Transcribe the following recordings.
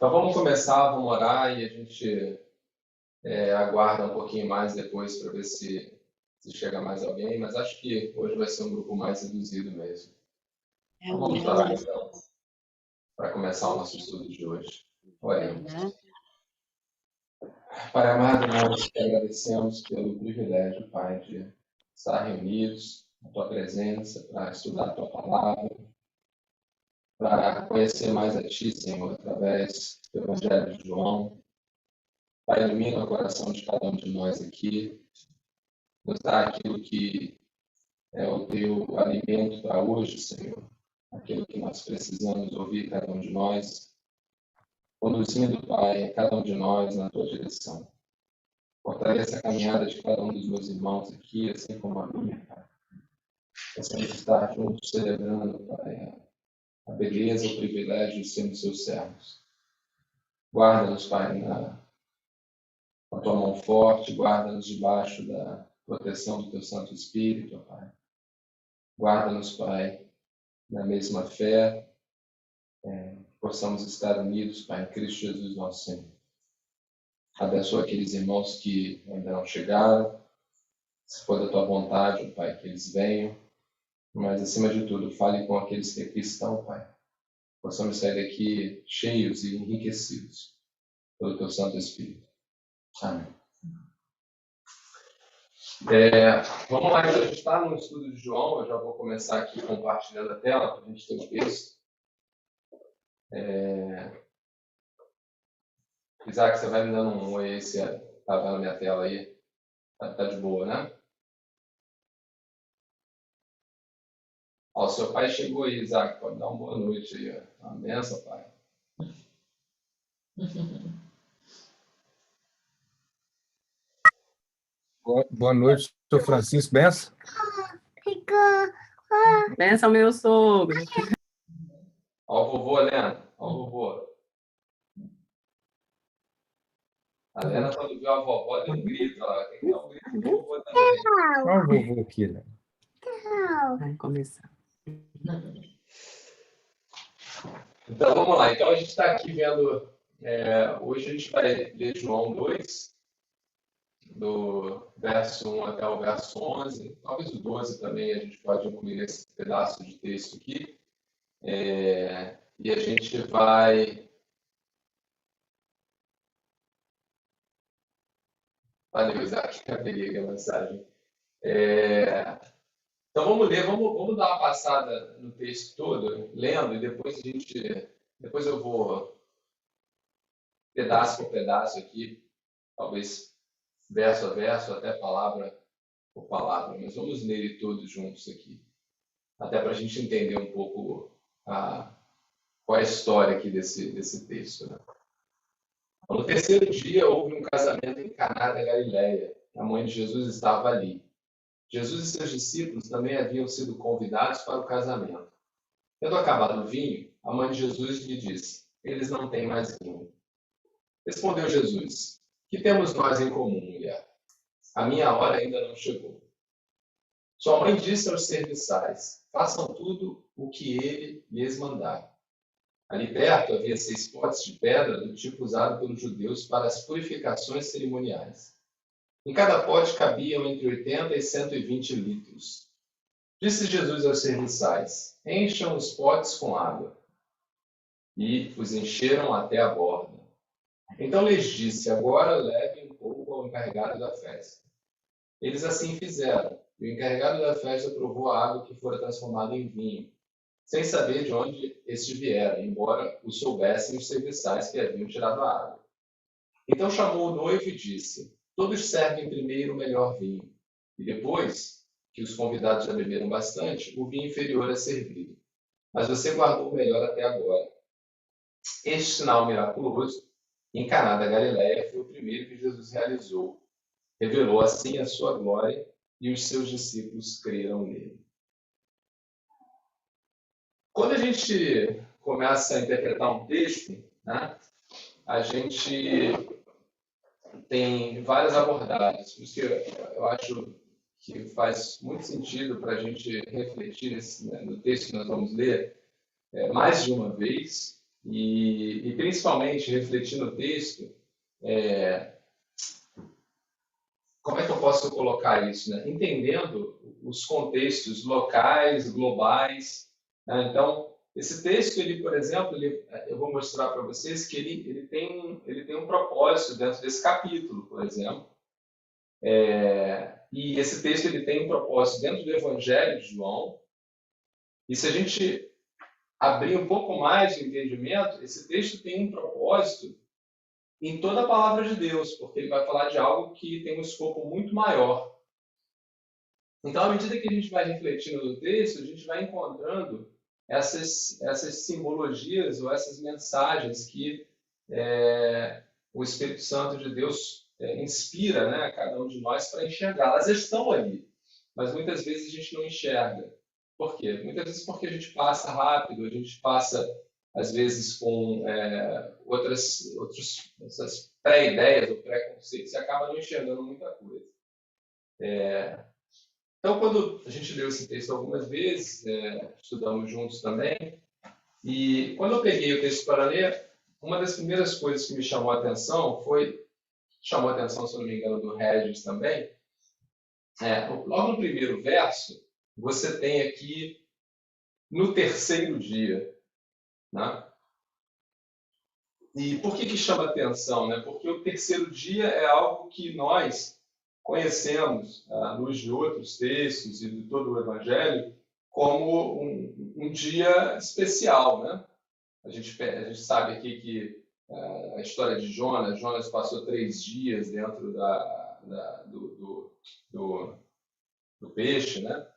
Então vamos começar, vamos orar e a gente aguarda um pouquinho mais depois para ver se chega mais alguém, mas acho que hoje vai ser um grupo mais reduzido mesmo. Então vamos orar então, para começar o nosso estudo de hoje. Oremos. Pai amado, nós te agradecemos pelo privilégio, Pai, de estar reunidos na Tua presença, para estudar a Tua palavra, para conhecer mais a Ti, Senhor, através do Evangelho de João. Pai, ilumina o coração de cada um de nós aqui, nos dá aquilo que é o Teu alimento para hoje, Senhor, aquilo que nós precisamos ouvir, cada um de nós, conduzindo, Pai, cada um de nós na Tua direção. Fortaleça a caminhada de cada um dos meus irmãos aqui, assim como a minha, Pai. Possamos estar juntos celebrando, Pai, a beleza, o privilégio de sermos seus servos. Guarda-nos, Pai, com a Tua mão forte, guarda-nos debaixo da proteção do Teu Santo Espírito, Pai. Guarda-nos, Pai, na mesma fé, que possamos estar unidos, Pai, em Cristo Jesus, nosso Senhor. Abençoa aqueles irmãos que ainda não chegaram, se for da Tua vontade, Pai, que eles venham, mas, acima de tudo, fale com aqueles que aqui estão, Pai. Possamos sair daqui cheios e enriquecidos pelo Teu Santo Espírito. Amém. Vamos lá, a gente está no estudo de João, eu já vou começar aqui compartilhando a tela para a gente ter o texto. Isaac, você vai me dando um oi aí, se está vendo a minha tela aí. Tá de boa, né? Ó, o seu pai chegou aí, Isaac, pode dar uma boa noite aí. Ó. Uma benção, pai. Boa noite, sou Francisco. Benção. Benção, meu sogro. Ó o vovô, Helena. Ó o vovô. A Helena, quando viu a vovó, deu um grito. Ela quer dar um grito do vovô também. Olha o vovô aqui, né? Vai começar. Então, vamos lá. Então, a gente está aqui vendo... hoje a gente vai ler João 2, do verso 1 até o verso 11. Talvez o 12 também a gente pode incluir esse pedaço de texto aqui. E a gente vai... Valeu, Isaac, peguei a mensagem. Então vamos ler, vamos dar uma passada no texto todo, lendo, e depois eu vou pedaço por pedaço aqui, talvez verso a verso, até palavra por palavra, mas vamos ler ele todos juntos aqui, até para a gente entender um pouco qual é a história aqui desse texto, né? No terceiro dia houve um casamento em Caná da Galileia. A mãe de Jesus estava ali. Jesus e seus discípulos também haviam sido convidados para o casamento. Tendo acabado o vinho, a mãe de Jesus lhe disse: eles não têm mais vinho. Respondeu Jesus: que temos nós em comum, mulher? A minha hora ainda não chegou. Sua mãe disse aos serviçais: façam tudo o que ele lhes mandar. Ali perto havia 6 potes de pedra do tipo usado pelos judeus para as purificações cerimoniais. Em cada pote cabiam entre 80 e 120 litros. Disse Jesus aos serviçais: encham os potes com água. E os encheram até a borda. Então lhes disse: agora levem um pouco ao encarregado da festa. Eles assim fizeram, e o encarregado da festa provou a água que fora transformada em vinho, sem saber de onde este viera, embora o soubessem os serviçais que haviam tirado a água. Então chamou o noivo e disse: todos servem primeiro o melhor vinho, e depois, que os convidados já beberam bastante, o vinho inferior é servido. Mas você guardou o melhor até agora. Este sinal miraculoso, em Caná da Galileia, foi o primeiro que Jesus realizou. Revelou assim a sua glória, e os seus discípulos creram nele. Quando a gente começa a interpretar um texto, né, a gente tem várias abordagens. Por isso que eu acho que faz muito sentido para a gente refletir no texto que nós vamos ler mais de uma vez, e principalmente refletir no texto, como é que eu posso colocar isso, né? Entendendo os contextos locais, globais, né? Então, esse texto, ele, por exemplo, eu vou mostrar para vocês que ele tem um propósito dentro desse capítulo, por exemplo. E esse texto ele tem um propósito dentro do Evangelho de João. E se a gente abrir um pouco mais de entendimento, esse texto tem um propósito em toda a palavra de Deus, porque ele vai falar de algo que tem um escopo muito maior. Então, à medida que a gente vai refletindo no texto, a gente vai encontrando essas simbologias ou essas mensagens que o Espírito Santo de Deus inspira, né, a cada um de nós para enxergar. Elas estão ali, mas muitas vezes a gente não enxerga. Por quê? Muitas vezes porque a gente passa rápido, a gente passa, às vezes, com essas pré-ideias ou preconceitos e acaba não enxergando muita coisa. Então, quando a gente leu esse texto algumas vezes, estudamos juntos também, e quando eu peguei o texto para ler, uma das primeiras coisas que me chamou a atenção chamou a atenção, se não me engano, do Regis também, logo no primeiro verso, você tem aqui no terceiro dia, né? E por que chama atenção, né? Porque o terceiro dia é algo que nós conhecemos, à luz de outros textos e de todo o Evangelho, como um dia especial, né? A gente sabe aqui que a história de Jonas passou 3 dias dentro do peixe, né?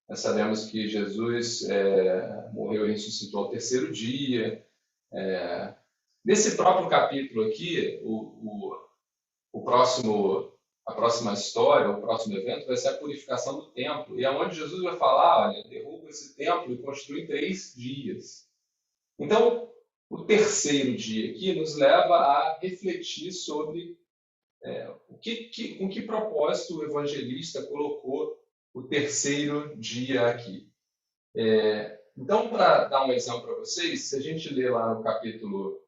Nós sabemos que Jesus morreu e ressuscitou ao terceiro dia. Nesse próprio capítulo aqui, a próxima história, o próximo evento vai ser a purificação do templo. E é onde Jesus vai falar, olha, derruba esse templo e construi em 3 dias. Então, o terceiro dia aqui nos leva a refletir sobre com que propósito o evangelista colocou o terceiro dia aqui. Então, para dar um exemplo para vocês, se a gente ler lá no capítulo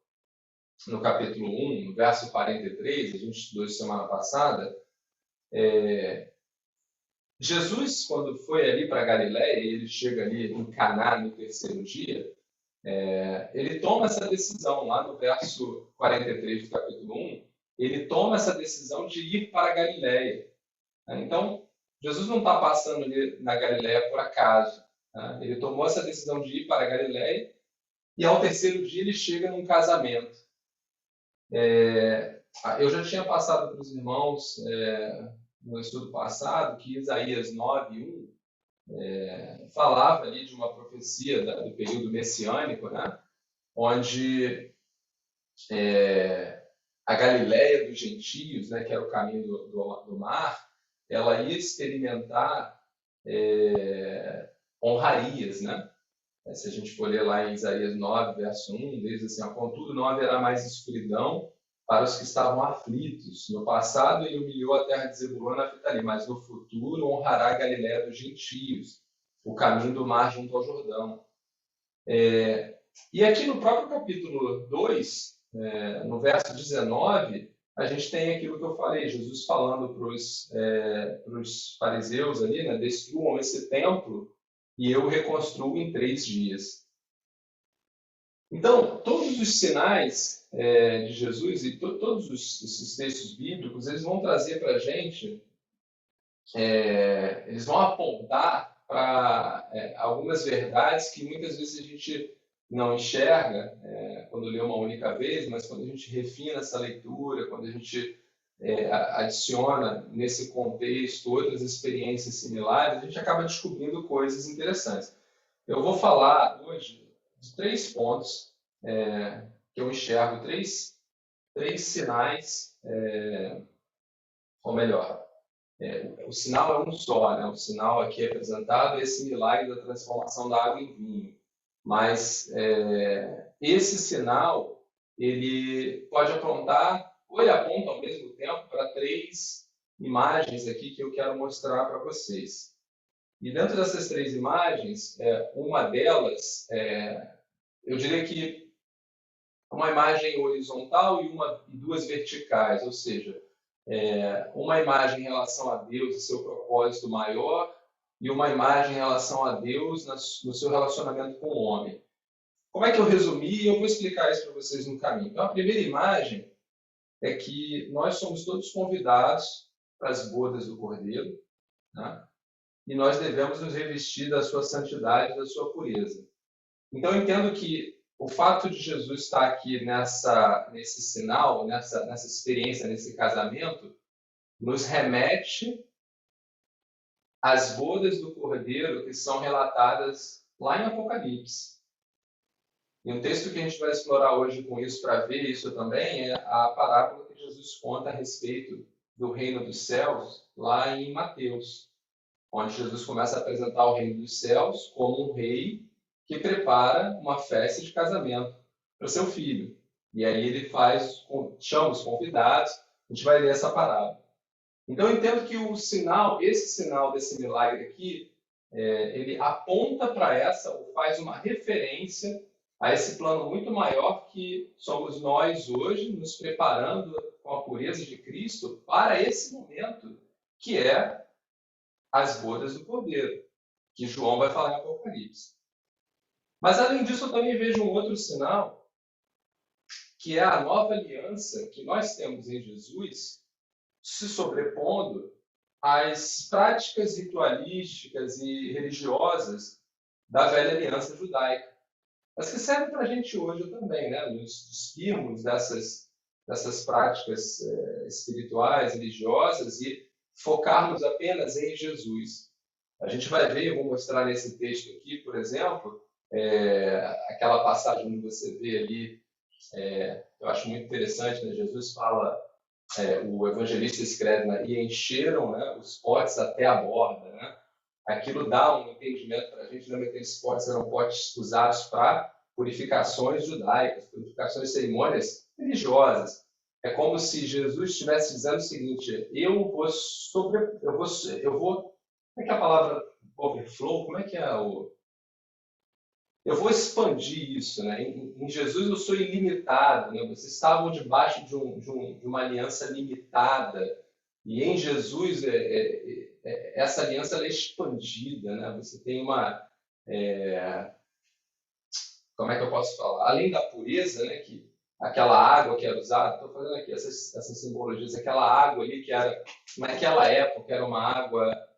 1, no verso 43, a gente estudou isso semana passada, Jesus, quando foi ali para Galiléia, e ele chega ali em Caná no terceiro dia, ele toma essa decisão, lá no verso 43 do capítulo 1, ele toma essa decisão de ir para Galiléia. Então, Jesus não está passando ali na Galiléia por acaso. Ele tomou essa decisão de ir para a Galiléia e ao terceiro dia ele chega num casamento. Eu já tinha passado para os irmãos no estudo passado que Isaías 9:1 falava ali de uma profecia do período messiânico, né? Onde a Galiléia dos gentios, né, que era o caminho do mar, ela ia experimentar honrarias, né? Se a gente for ler lá em Isaías 9, verso 1, diz assim: contudo, não haverá mais escuridão para os que estavam aflitos. No passado, ele humilhou a terra de Zebulon e Naftali, mas no futuro honrará a Galiléia dos gentios, o caminho do mar junto ao Jordão. E aqui no próprio capítulo 2, no verso 19, a gente tem aquilo que eu falei, Jesus falando para os fariseus ali, né, destruam esse templo e eu reconstruo em 3 dias. Então, todos os sinais de Jesus e todos esses textos bíblicos, eles vão trazer para a gente, eles vão apontar para algumas verdades que muitas vezes a gente não enxerga quando lê uma única vez, mas quando a gente refina essa leitura, quando a gente adiciona nesse contexto outras experiências similares, a gente acaba descobrindo coisas interessantes. Eu vou falar hoje de 3 pontos que eu enxergo, três sinais, ou melhor, o sinal é um só, né? O sinal aqui apresentado é esse milagre da transformação da água em vinho. Mas esse sinal, ele pode apontar, ou ele aponta ao mesmo tempo para 3 imagens aqui que eu quero mostrar para vocês. E dentro dessas 3 imagens, uma delas, eu diria que uma imagem horizontal e duas verticais, ou seja, uma imagem em relação a Deus e seu propósito maior e uma imagem em relação a Deus no seu relacionamento com o homem. Como é que eu resumi? Eu vou explicar isso para vocês no caminho. Então, a primeira imagem é que nós somos todos convidados para as bodas do Cordeiro, né? E nós devemos nos revestir da sua santidade, da sua pureza. Então, eu entendo que o fato de Jesus estar aqui nesse sinal, nessa experiência, nesse casamento, nos remete às bodas do Cordeiro que são relatadas lá em Apocalipse. E um texto que a gente vai explorar hoje com isso, para ver isso também, é a parábola que Jesus conta a respeito do reino dos céus, lá em Mateus, onde Jesus começa a apresentar o reino dos céus como um rei que prepara uma festa de casamento para o seu filho. E aí ele chama os convidados, a gente vai ler essa parábola. Então eu entendo que esse sinal desse milagre aqui, ele aponta para ou faz uma referência a esse plano muito maior que somos nós hoje, nos preparando com a pureza de Cristo para esse momento, que é as bodas do Cordeiro, que João vai falar em Apocalipse. Mas, além disso, eu também vejo um outro sinal, que é a nova aliança que nós temos em Jesus, se sobrepondo às práticas ritualísticas e religiosas da velha aliança judaica. Mas que serve para a gente hoje também, né? Nos despirmos dessas práticas espirituais, religiosas e focarmos apenas em Jesus. A gente vai ver, eu vou mostrar nesse texto aqui, por exemplo, aquela passagem onde você vê ali, eu acho muito interessante, né? Jesus fala, o evangelista escreve, né? E encheram, né, os potes até a borda, né? Aquilo dá um entendimento para a gente, lembra que aqueles potes eram potes usados para purificações judaicas, purificações, cerimônias religiosas. É como se Jesus estivesse dizendo o seguinte: como é que é a palavra overflow? Como é que é eu vou expandir isso, né? Em Jesus eu sou ilimitado, né? Vocês estavam debaixo de uma aliança limitada, e em Jesus essa aliança é expandida, né? Você tem como é que eu posso falar? Além da pureza, né? Que aquela água que era usada, estou fazendo aqui essas simbologias, aquela água ali que era, naquela época, era uma água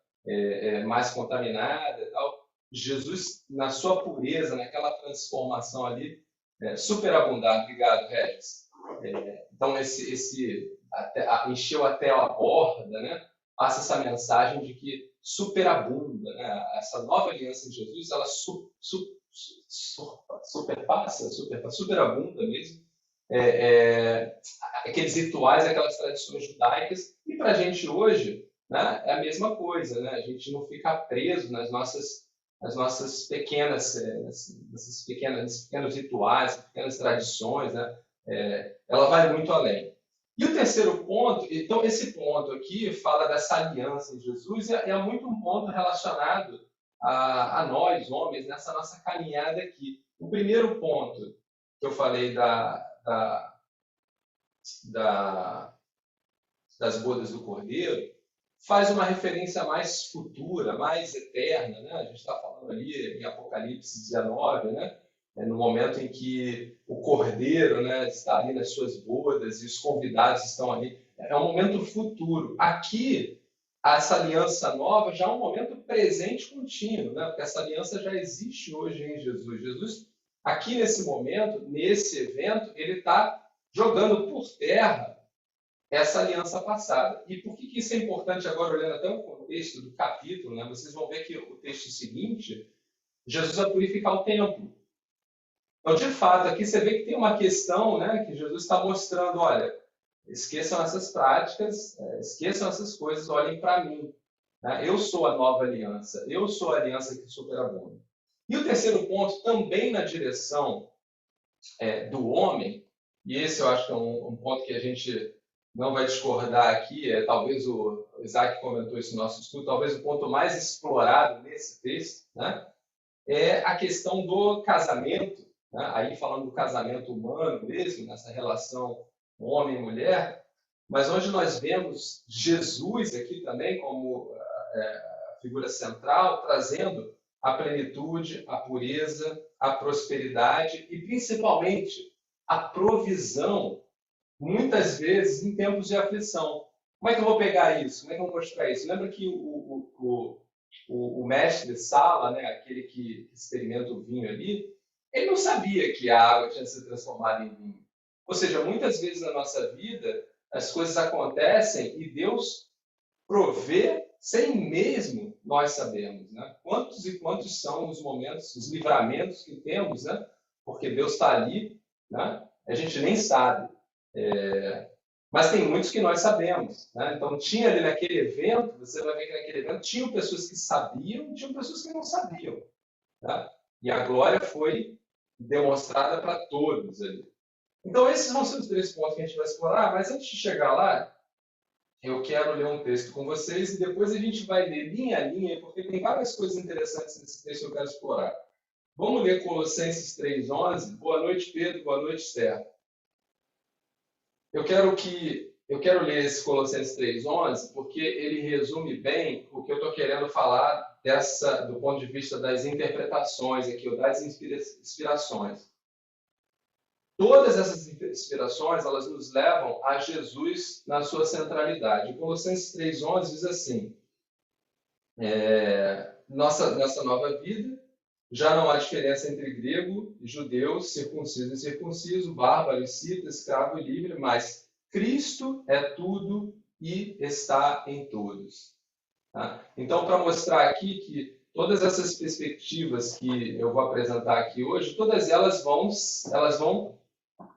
mais contaminada e tal. Jesus, na sua pureza, naquela transformação ali, superabundante. Obrigado, Regis. Então, encheu até a borda, né? Passa essa mensagem de que superabunda, né? Essa nova aliança em Jesus, ela superabunda mesmo. Aqueles rituais, aquelas tradições judaicas, e para a gente hoje, né, é a mesma coisa, né? A gente não fica preso nas nossas pequenos rituais, pequenas tradições, né? Ela vai muito além. E o terceiro ponto, então esse ponto aqui fala dessa aliança em Jesus, e é muito um ponto relacionado a nós, homens, nessa nossa caminhada aqui. O primeiro ponto que eu falei das bodas do Cordeiro faz uma referência mais futura, mais eterna, né? A gente está falando ali em Apocalipse 19, né? No momento em que o Cordeiro, né, está ali nas suas bodas e os convidados estão ali. É um momento futuro. Aqui, essa aliança nova já é um momento presente contínuo, né? Porque essa aliança já existe hoje em Jesus. Jesus, aqui nesse momento, nesse evento, ele está jogando por terra essa aliança passada. E por que isso é importante agora, olhando até o contexto do capítulo, né? Vocês vão ver que o texto seguinte, Jesus vai purificar o templo. Então, de fato, aqui você vê que tem uma questão, né, que Jesus está mostrando, olha, esqueçam essas práticas, esqueçam essas coisas, olhem para mim. Né? Eu sou a nova aliança, eu sou a aliança que superabunda. E o terceiro ponto, também na direção do homem, e esse eu acho que é um ponto que a gente não vai discordar aqui, talvez o Isaac comentou isso no nosso estudo, talvez o ponto mais explorado nesse texto, né, é a questão do casamento né? Aí falando do casamento humano mesmo, nessa relação homem e mulher, mas onde nós vemos Jesus aqui também como figura central, trazendo a plenitude, a pureza, a prosperidade e principalmente a provisão, muitas vezes em tempos de aflição. Como é que eu vou pegar isso? Como é que eu vou mostrar isso? Lembra que o mestre Sala, né, aquele que experimenta o vinho ali, ele não sabia que a água tinha se transformado em vinho. Ou seja, muitas vezes na nossa vida, as coisas acontecem e Deus provê sem mesmo nós sabermos, né? Quantos e quantos são os momentos, os livramentos que temos, né? Porque Deus está ali, né? A gente nem sabe. Mas tem muitos que nós sabemos, né? Então, tinha ali naquele evento, você vai ver que naquele evento tinham pessoas que sabiam, tinham pessoas que não sabiam, tá? E a glória foi demonstrada para todos ali. Então, esses vão ser os 3 pontos que a gente vai explorar, mas antes de chegar lá, eu quero ler um texto com vocês e depois a gente vai ler linha a linha, porque tem várias coisas interessantes nesse texto que eu quero explorar. Vamos ler Colossenses 3:11. Boa noite, Pedro. Boa noite, Esther. Eu quero ler esse Colossenses 3:11 porque ele resume bem o que eu estou querendo falar do ponto de vista das interpretações aqui, ou das inspirações. Todas essas inspirações, elas nos levam a Jesus na sua centralidade. O Colossenses 3:11 diz assim: nessa nova vida, já não há diferença entre grego e judeu, circunciso e incircunciso, bárbaro e cita, escravo e livre, mas Cristo é tudo e está em todos. Tá? Então, para mostrar aqui que todas essas perspectivas que eu vou apresentar aqui hoje, todas elas vão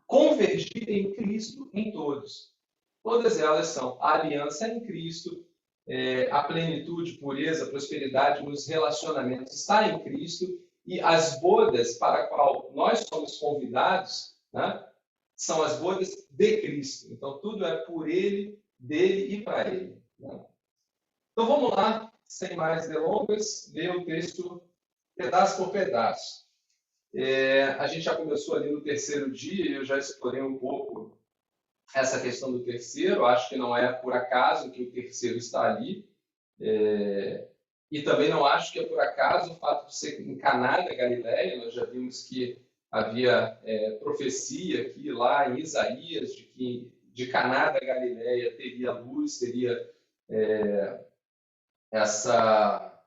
convergir em Cristo em todos. Todas elas são a aliança em Cristo, a plenitude, pureza, prosperidade nos relacionamentos está em Cristo, e as bodas para a qual nós somos convidados, né, são as bodas de Cristo. Então, tudo é por Ele, dele e para Ele. Né? Então, vamos lá, sem mais delongas, ler o texto pedaço por pedaço. A gente já começou ali no terceiro dia, e eu já explorei um pouco essa questão do terceiro. Acho que não é por acaso que o terceiro está ali. E também não acho que é por acaso o fato de ser em Caná da Galileia. Nós já vimos que havia profecia aqui lá em Isaías de que de Caná da Galileia teria luz, teria essa...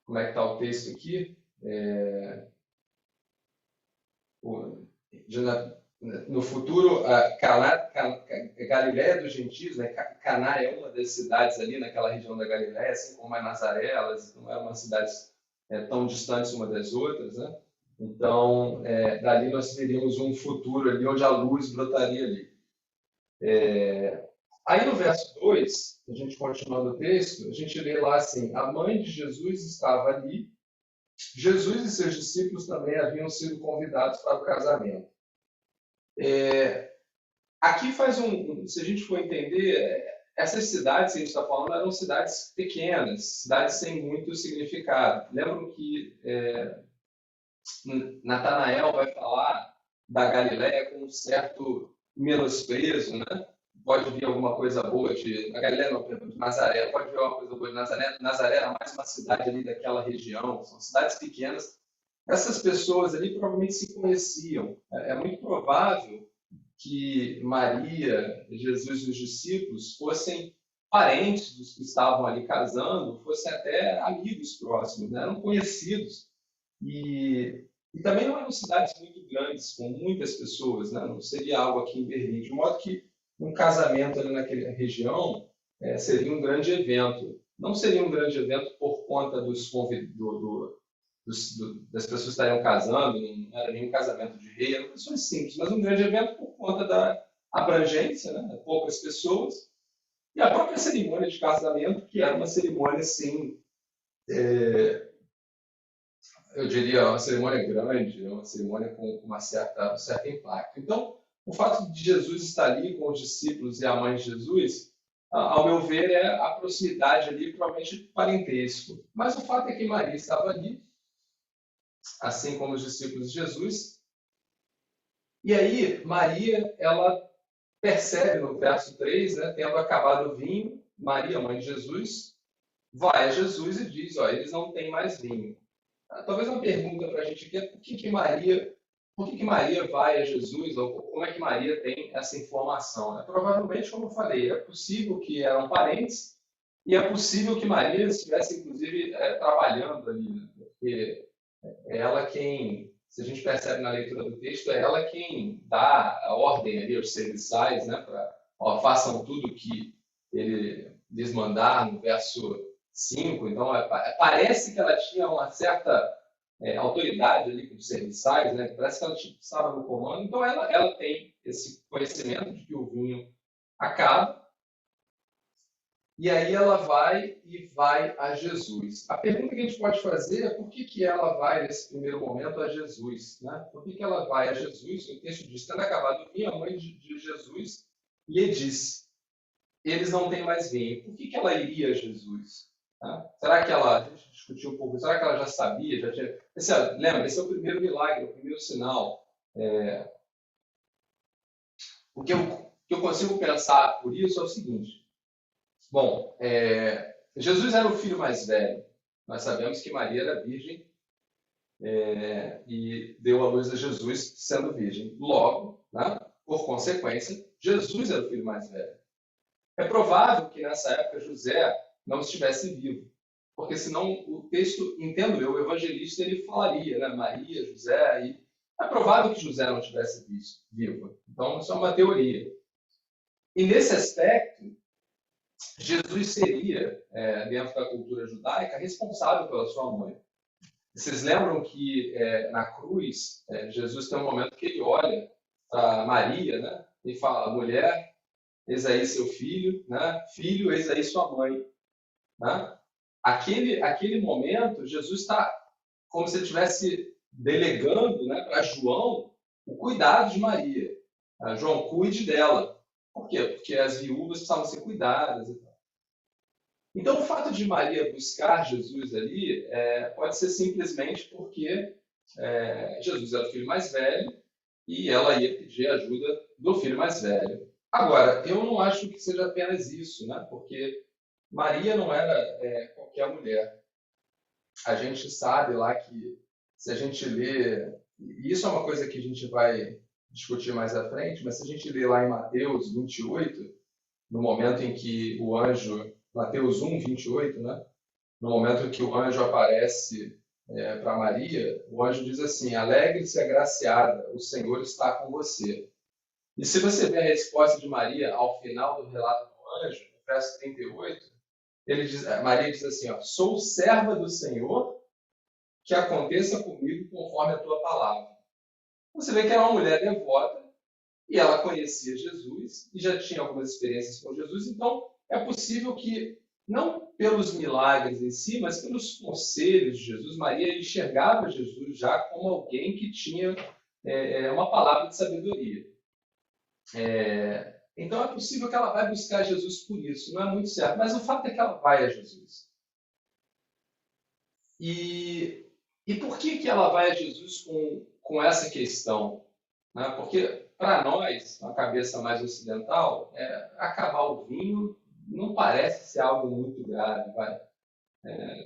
Como é que está o texto aqui? No futuro, Galileia dos Gentios, né? Caná é uma das cidades ali naquela região da Galileia, assim como a Nazaré, elas não eram umas cidades tão distantes uma das outras, né? Então, dali nós teríamos um futuro ali onde a luz brotaria ali. Aí no verso 2, a gente continuando o texto, a gente lê lá assim: a mãe de Jesus estava ali, Jesus e seus discípulos também haviam sido convidados para o casamento. Aqui se a gente for entender, essas cidades que a gente está falando eram cidades pequenas, cidades sem muito significado. Lembram que Natanael vai falar da Galileia com um certo menosprezo, né? Pode vir alguma coisa boa de Galileia, não, perdão, de Nazaré, pode vir alguma coisa boa de Nazaré. Nazaré era mais uma cidade ali daquela região, são cidades pequenas. Essas pessoas ali provavelmente se conheciam. É muito provável que Maria, Jesus e os discípulos fossem parentes dos que estavam ali casando, fossem até amigos próximos, né? Eram conhecidos. E também não eram cidades muito grandes, com muitas pessoas, né? Não seria algo aqui em Berlim, de modo que um casamento ali naquela região seria um grande evento. Não seria um grande evento por conta das pessoas que estariam casando, não era nenhum casamento de rei, eram pessoas simples, mas um grande evento por conta da abrangência, né? Poucas pessoas, e a própria cerimônia de casamento, que era uma cerimônia, assim, eu diria, uma cerimônia grande, uma cerimônia com um certo impacto. Então, o fato de Jesus estar ali com os discípulos e a mãe de Jesus, ao meu ver, é a proximidade ali, provavelmente parentesco. Mas o fato é que Maria estava ali, assim como os discípulos de Jesus. E aí, Maria, ela percebe no verso 3, né, tendo acabado o vinho, Maria, mãe de Jesus, vai a Jesus e diz, ó, eles não têm mais vinho. Talvez uma pergunta para a gente aqui é por que Maria vai a Jesus, ou como é que Maria tem essa informação? Né? Provavelmente, como eu falei, é possível que eram parentes e é possível que Maria estivesse, inclusive, trabalhando ali, né? Porque é ela quem, se a gente percebe na leitura do texto, é ela quem dá a ordem ali aos serviçais, né, para façam tudo que ele lhes mandar, no verso 5. Então, parece que ela tinha uma certa autoridade ali com os serviçais, né? Parece que ela estava no comando. Então, ela tem esse conhecimento de que o vinho acaba. E aí ela vai a Jesus. A pergunta que a gente pode fazer é por que ela vai, nesse primeiro momento, a Jesus? Né? Por que ela vai a Jesus? O texto diz, tendo acabado o vinho, a mãe de Jesus lhe disse, eles não têm mais vinho. Por que ela iria a Jesus? Tá? Será que ela, a gente discutiu um pouco, será que ela já sabia? Já tinha... lembra, esse é o primeiro milagre, o primeiro sinal. O que eu consigo pensar por isso é o seguinte. Bom, Jesus era o filho mais velho. Nós sabemos que Maria era virgem e deu à luz a Jesus sendo virgem. Logo, né, por consequência, Jesus era o filho mais velho. É provável que nessa época José não estivesse vivo, porque senão o texto, entendo eu, o evangelista, ele falaria, né, Maria, José, e é provável que José não estivesse vivo. Então, isso é uma teoria. E nesse aspecto, Jesus seria, dentro da cultura judaica, responsável pela sua mãe. Vocês lembram que na cruz, Jesus tem um momento que ele olha para Maria, né, e fala, mulher, eis aí seu filho, né? Filho, eis aí sua mãe. Né? Aquele momento, Jesus está como se ele estivesse delegando, né, para João o cuidado de Maria. João, cuide dela. Por quê? Porque as viúvas precisavam ser cuidadas. Então, o fato de Maria buscar Jesus ali pode ser simplesmente porque Jesus era o filho mais velho e ela ia pedir ajuda do filho mais velho. Agora, eu não acho que seja apenas isso, né? Porque Maria não era qualquer mulher. A gente sabe lá que, se a gente lê, e isso é uma coisa que a gente vai discutir mais à frente, mas se a gente lê lá em Mateus 28, no momento em que o anjo, Mateus 1, 28, né? No momento em que o anjo aparece para Maria, o anjo diz assim, alegre-se, agraciada, o Senhor está com você. E se você ver a resposta de Maria ao final do relato do anjo, no verso 38, Maria diz assim, ó, sou serva do Senhor, que aconteça comigo conforme a tua palavra. Você vê que era uma mulher devota e ela conhecia Jesus e já tinha algumas experiências com Jesus, então é possível que, não pelos milagres em si, mas pelos conselhos de Jesus, Maria enxergava Jesus já como alguém que tinha uma palavra de sabedoria. Então é possível que ela vai buscar Jesus por isso, não é muito certo, mas o fato é que ela vai a Jesus. E por que ela vai a Jesus com essa questão? Né? Porque para nós, na cabeça mais ocidental, acabar o vinho não parece ser algo muito grave.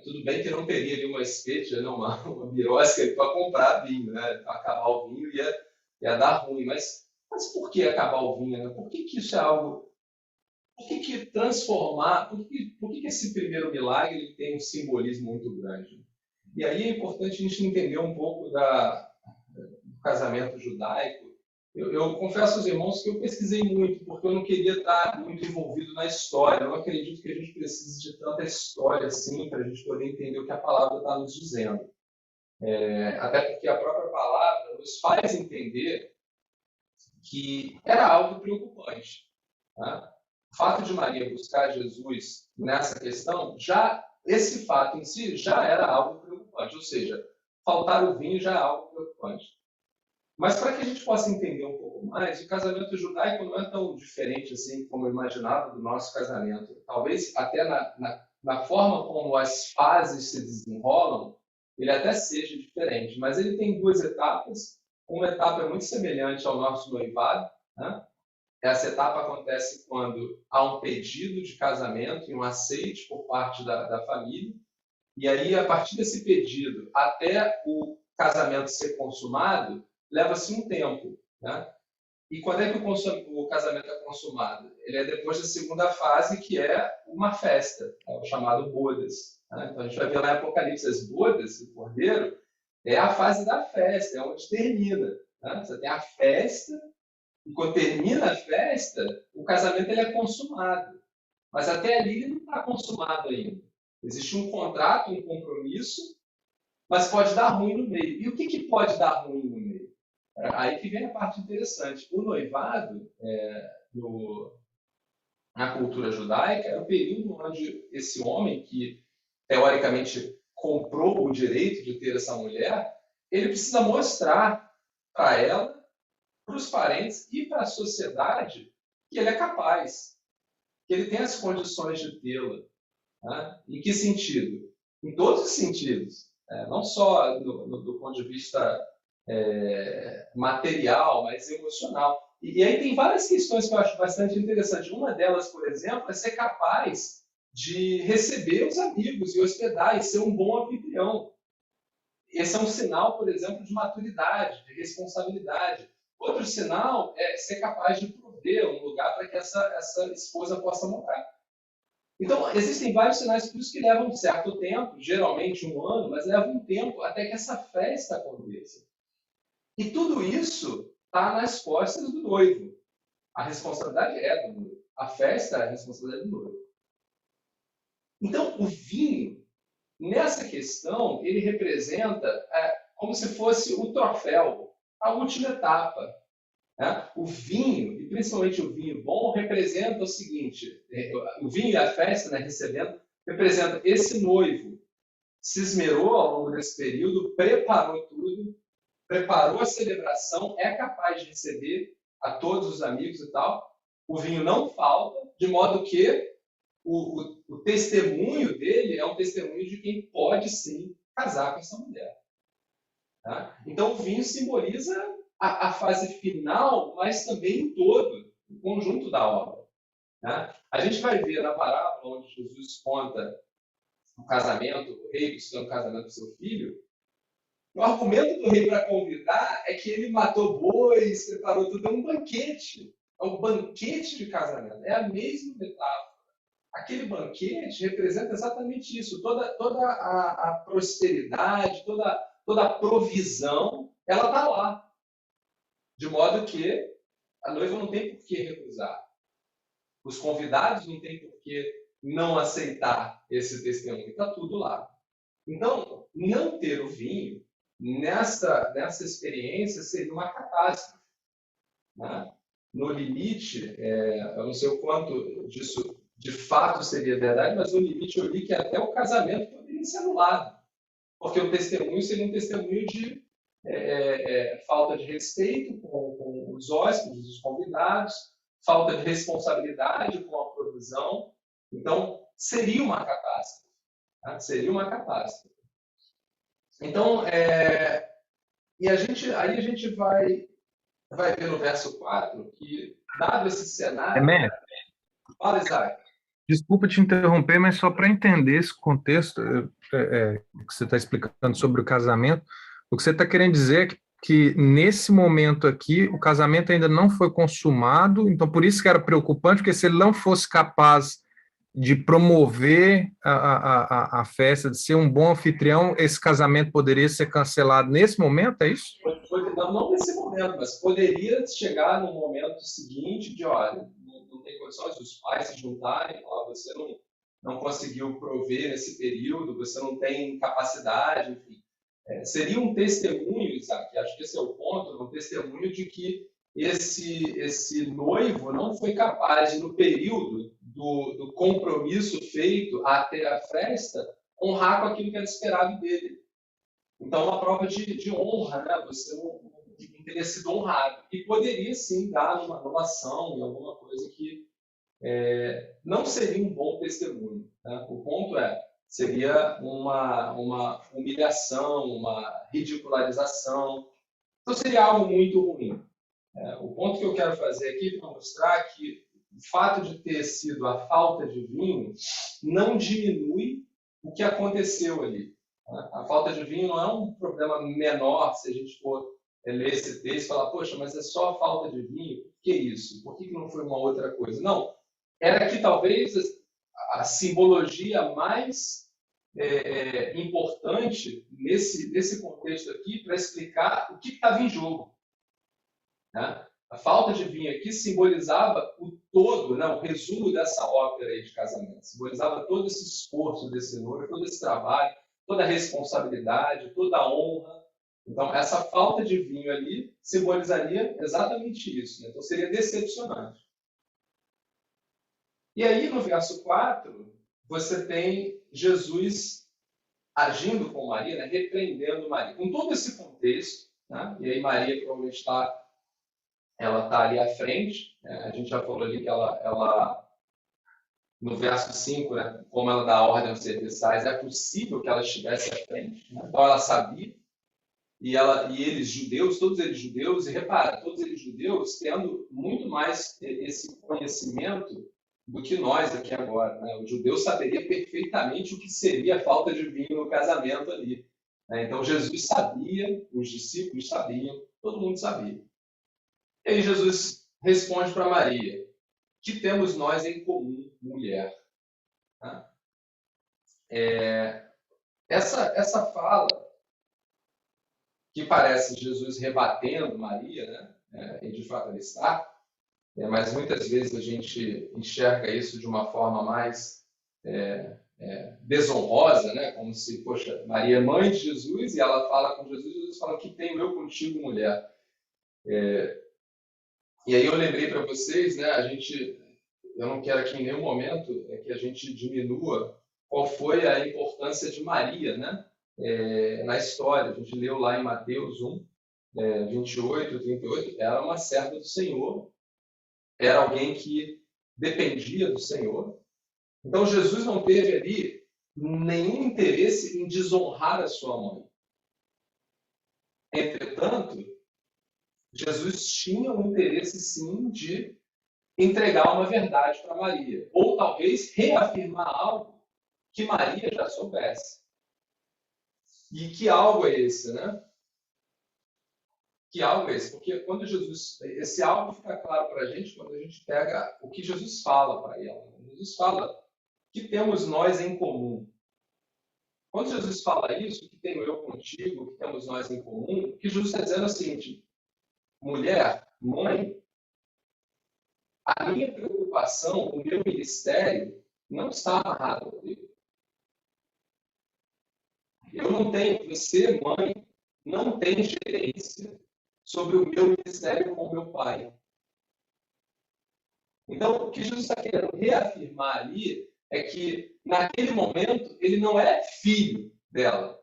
Tudo bem que não teria ali uma espeja, uma birosca para comprar vinho, né? Acabar o vinho ia dar ruim, mas por que acabar o vinho? Né? Por que isso é algo... Por que transformar... Por que esse primeiro milagre ele tem um simbolismo muito grande? E aí é importante a gente entender um pouco do casamento judaico. Eu confesso aos irmãos que eu pesquisei muito, porque eu não queria estar muito envolvido na história. Eu não acredito que a gente precise de tanta história assim para a gente poder entender o que a palavra está nos dizendo. Até porque a própria palavra nos faz entender que era algo preocupante. Tá? O fato de Maria buscar Jesus nessa questão, esse fato em si já era algo preocupante, ou seja, faltar o vinho já é algo preocupante. Mas para que a gente possa entender um pouco mais, o casamento judaico não é tão diferente assim como eu imaginava do nosso casamento. Talvez até na forma como as fases se desenrolam, ele até seja diferente, mas ele tem duas etapas. Uma etapa é muito semelhante ao nosso noivado, né? Essa etapa acontece quando há um pedido de casamento e um aceite por parte da família. E aí, a partir desse pedido até o casamento ser consumado, leva-se um tempo, né? E quando é que o casamento é consumado? Ele é depois da segunda fase, que é uma festa, é o chamado bodas, né? Então, a gente vai ver lá em Apocalipse as bodas do Cordeiro, é a fase da festa, é onde termina, né? Você tem a festa, e quando termina a festa, o casamento ele é consumado. Mas até ali ele não está consumado ainda. Existe um contrato, um compromisso, mas pode dar ruim no meio. E o que pode dar ruim no meio? Aí que vem a parte interessante. O noivado, na cultura judaica, é o período onde esse homem, que teoricamente comprou o direito de ter essa mulher, ele precisa mostrar para ela, para os parentes e para a sociedade que ele é capaz, que ele tem as condições de tê-la. Né? Em que sentido? Em todos os sentidos. Não só do ponto de vista material, mas emocional. E aí tem várias questões que eu acho bastante interessante. Uma delas, por exemplo, é ser capaz de receber os amigos e hospedar e ser um bom anfitrião. Esse é um sinal, por exemplo, de maturidade, de responsabilidade. Outro sinal é ser capaz de prover um lugar para que essa esposa possa morar. Então, existem vários sinais, por isso que levam um certo tempo, geralmente um ano, mas leva um tempo até que essa festa aconteça. E tudo isso está nas costas do noivo. A responsabilidade é do noivo. A festa é a responsabilidade do noivo. Então, o vinho, nessa questão, ele representa como se fosse o troféu, a última etapa. Né? O vinho, e principalmente o vinho bom, representa o seguinte: o vinho e a festa, né, recebendo, representa esse noivo se esmerou ao longo desse período, preparou tudo, preparou a celebração, é capaz de receber a todos os amigos e tal. O vinho não falta, de modo que o testemunho dele é um testemunho de quem pode sim casar com essa mulher. Tá? Então o vinho simboliza a fase final, mas também em todo, o conjunto da obra. Né? A gente vai ver na parábola onde Jesus conta o casamento, o rei buscando o casamento do seu filho. O argumento do rei para convidar é que ele matou bois, preparou tudo, é um banquete. É um banquete de casamento. É a mesma metáfora. Aquele banquete representa exatamente isso. Toda a prosperidade, toda a provisão, ela está lá. De modo que a noiva não tem por que recusar. Os convidados não têm por que não aceitar esse testemunho. Está tudo lá. Então, não ter o vinho nessa experiência seria uma catástrofe. Né? No limite, eu não sei o quanto disso de fato seria verdade, mas no limite eu li que até o casamento poderia ser anulado. Porque o testemunho seria um testemunho de falta de respeito com os hóspedes, os convidados, falta de responsabilidade com a provisão. Então, seria uma catástrofe. Tá? Seria uma catástrofe. Então, aí a gente vai ver no verso 4 que, dado esse cenário... Fala, Isaac. Desculpa te interromper, mas só para entender esse contexto que você está explicando sobre o casamento, o que você está querendo dizer é que nesse momento aqui o casamento ainda não foi consumado, então por isso que era preocupante, porque se ele não fosse capaz de promover a festa, de ser um bom anfitrião, esse casamento poderia ser cancelado nesse momento, é isso? Não nesse momento, mas poderia chegar no momento seguinte de, olha, não tem condições dos pais se juntarem, você não conseguiu prover nesse período, você não tem capacidade, enfim. Seria um testemunho, Isaac, acho que esse é o ponto, um testemunho de que esse noivo não foi capaz, no período do compromisso feito até a festa, honrar com aquilo que era esperado dele. Então, uma prova de honra, né? Você não teria sido honrado. E poderia, sim, dar uma anulação em alguma coisa que não seria um bom testemunho. Né? O ponto é, seria uma humilhação, uma ridicularização. Então, seria algo muito ruim. O ponto que eu quero fazer aqui para mostrar que o fato de ter sido a falta de vinho não diminui o que aconteceu ali. A falta de vinho não é um problema menor se a gente for ler esse texto e falar, poxa, mas é só a falta de vinho? Por que isso? Por que não foi uma outra coisa? Não, era que talvez a simbologia mais importante nesse contexto aqui para explicar o que estava em jogo. Né? A falta de vinho aqui simbolizava o todo, né? O resumo dessa ópera aí de casamento. Simbolizava todo esse esforço desse noivo, todo esse trabalho, toda a responsabilidade, toda a honra. Então, essa falta de vinho ali simbolizaria exatamente isso. Né? Então, seria decepcionante. E aí, no verso 4, você tem Jesus agindo com Maria, né? Repreendendo Maria. Com todo esse contexto, né? E aí Maria provavelmente ela está ali à frente. Né? A gente já falou ali que ela no verso 5, né? Como ela dá ordem aos serviçais, é possível que ela estivesse à frente. Né? Então, ela sabia. E eles judeus, todos eles judeus, e repara, todos eles judeus tendo muito mais esse conhecimento do que nós aqui agora. Né? O judeu saberia perfeitamente o que seria a falta de vinho no casamento ali. Né? Então, Jesus sabia, os discípulos sabiam, todo mundo sabia. E aí Jesus responde para Maria, que temos nós em comum, mulher? Né? Essa fala, que parece Jesus rebatendo Maria, né? E de fato ele está, mas muitas vezes a gente enxerga isso de uma forma mais desonrosa, né? Como se, poxa, Maria é mãe de Jesus e ela fala com Jesus, Jesus fala, que tenho eu contigo, mulher? E aí eu lembrei para vocês, né? Eu não quero aqui em nenhum momento que a gente diminua qual foi a importância de Maria, né? Na história. A gente leu lá em Mateus 1, 28, 38, era uma serva do Senhor, era alguém que dependia do Senhor. Então, Jesus não teve ali nenhum interesse em desonrar a sua mãe. Entretanto, Jesus tinha um interesse, sim, de entregar uma verdade para Maria, ou talvez reafirmar algo que Maria já soubesse. E que algo é esse, né? Que algo é esse? Porque quando esse algo fica claro para a gente quando a gente pega o que Jesus fala para ela. Jesus fala, que temos nós em comum. Quando Jesus fala isso, que tenho eu contigo, que temos nós em comum, o que Jesus está dizendo é o seguinte, mulher, mãe, a minha preocupação, o meu ministério, não está amarrado comigo. Eu não tenho, você, mãe, não tem gerência sobre o meu ministério com o meu pai. Então, o que Jesus está querendo reafirmar ali é que, naquele momento, ele não é filho dela.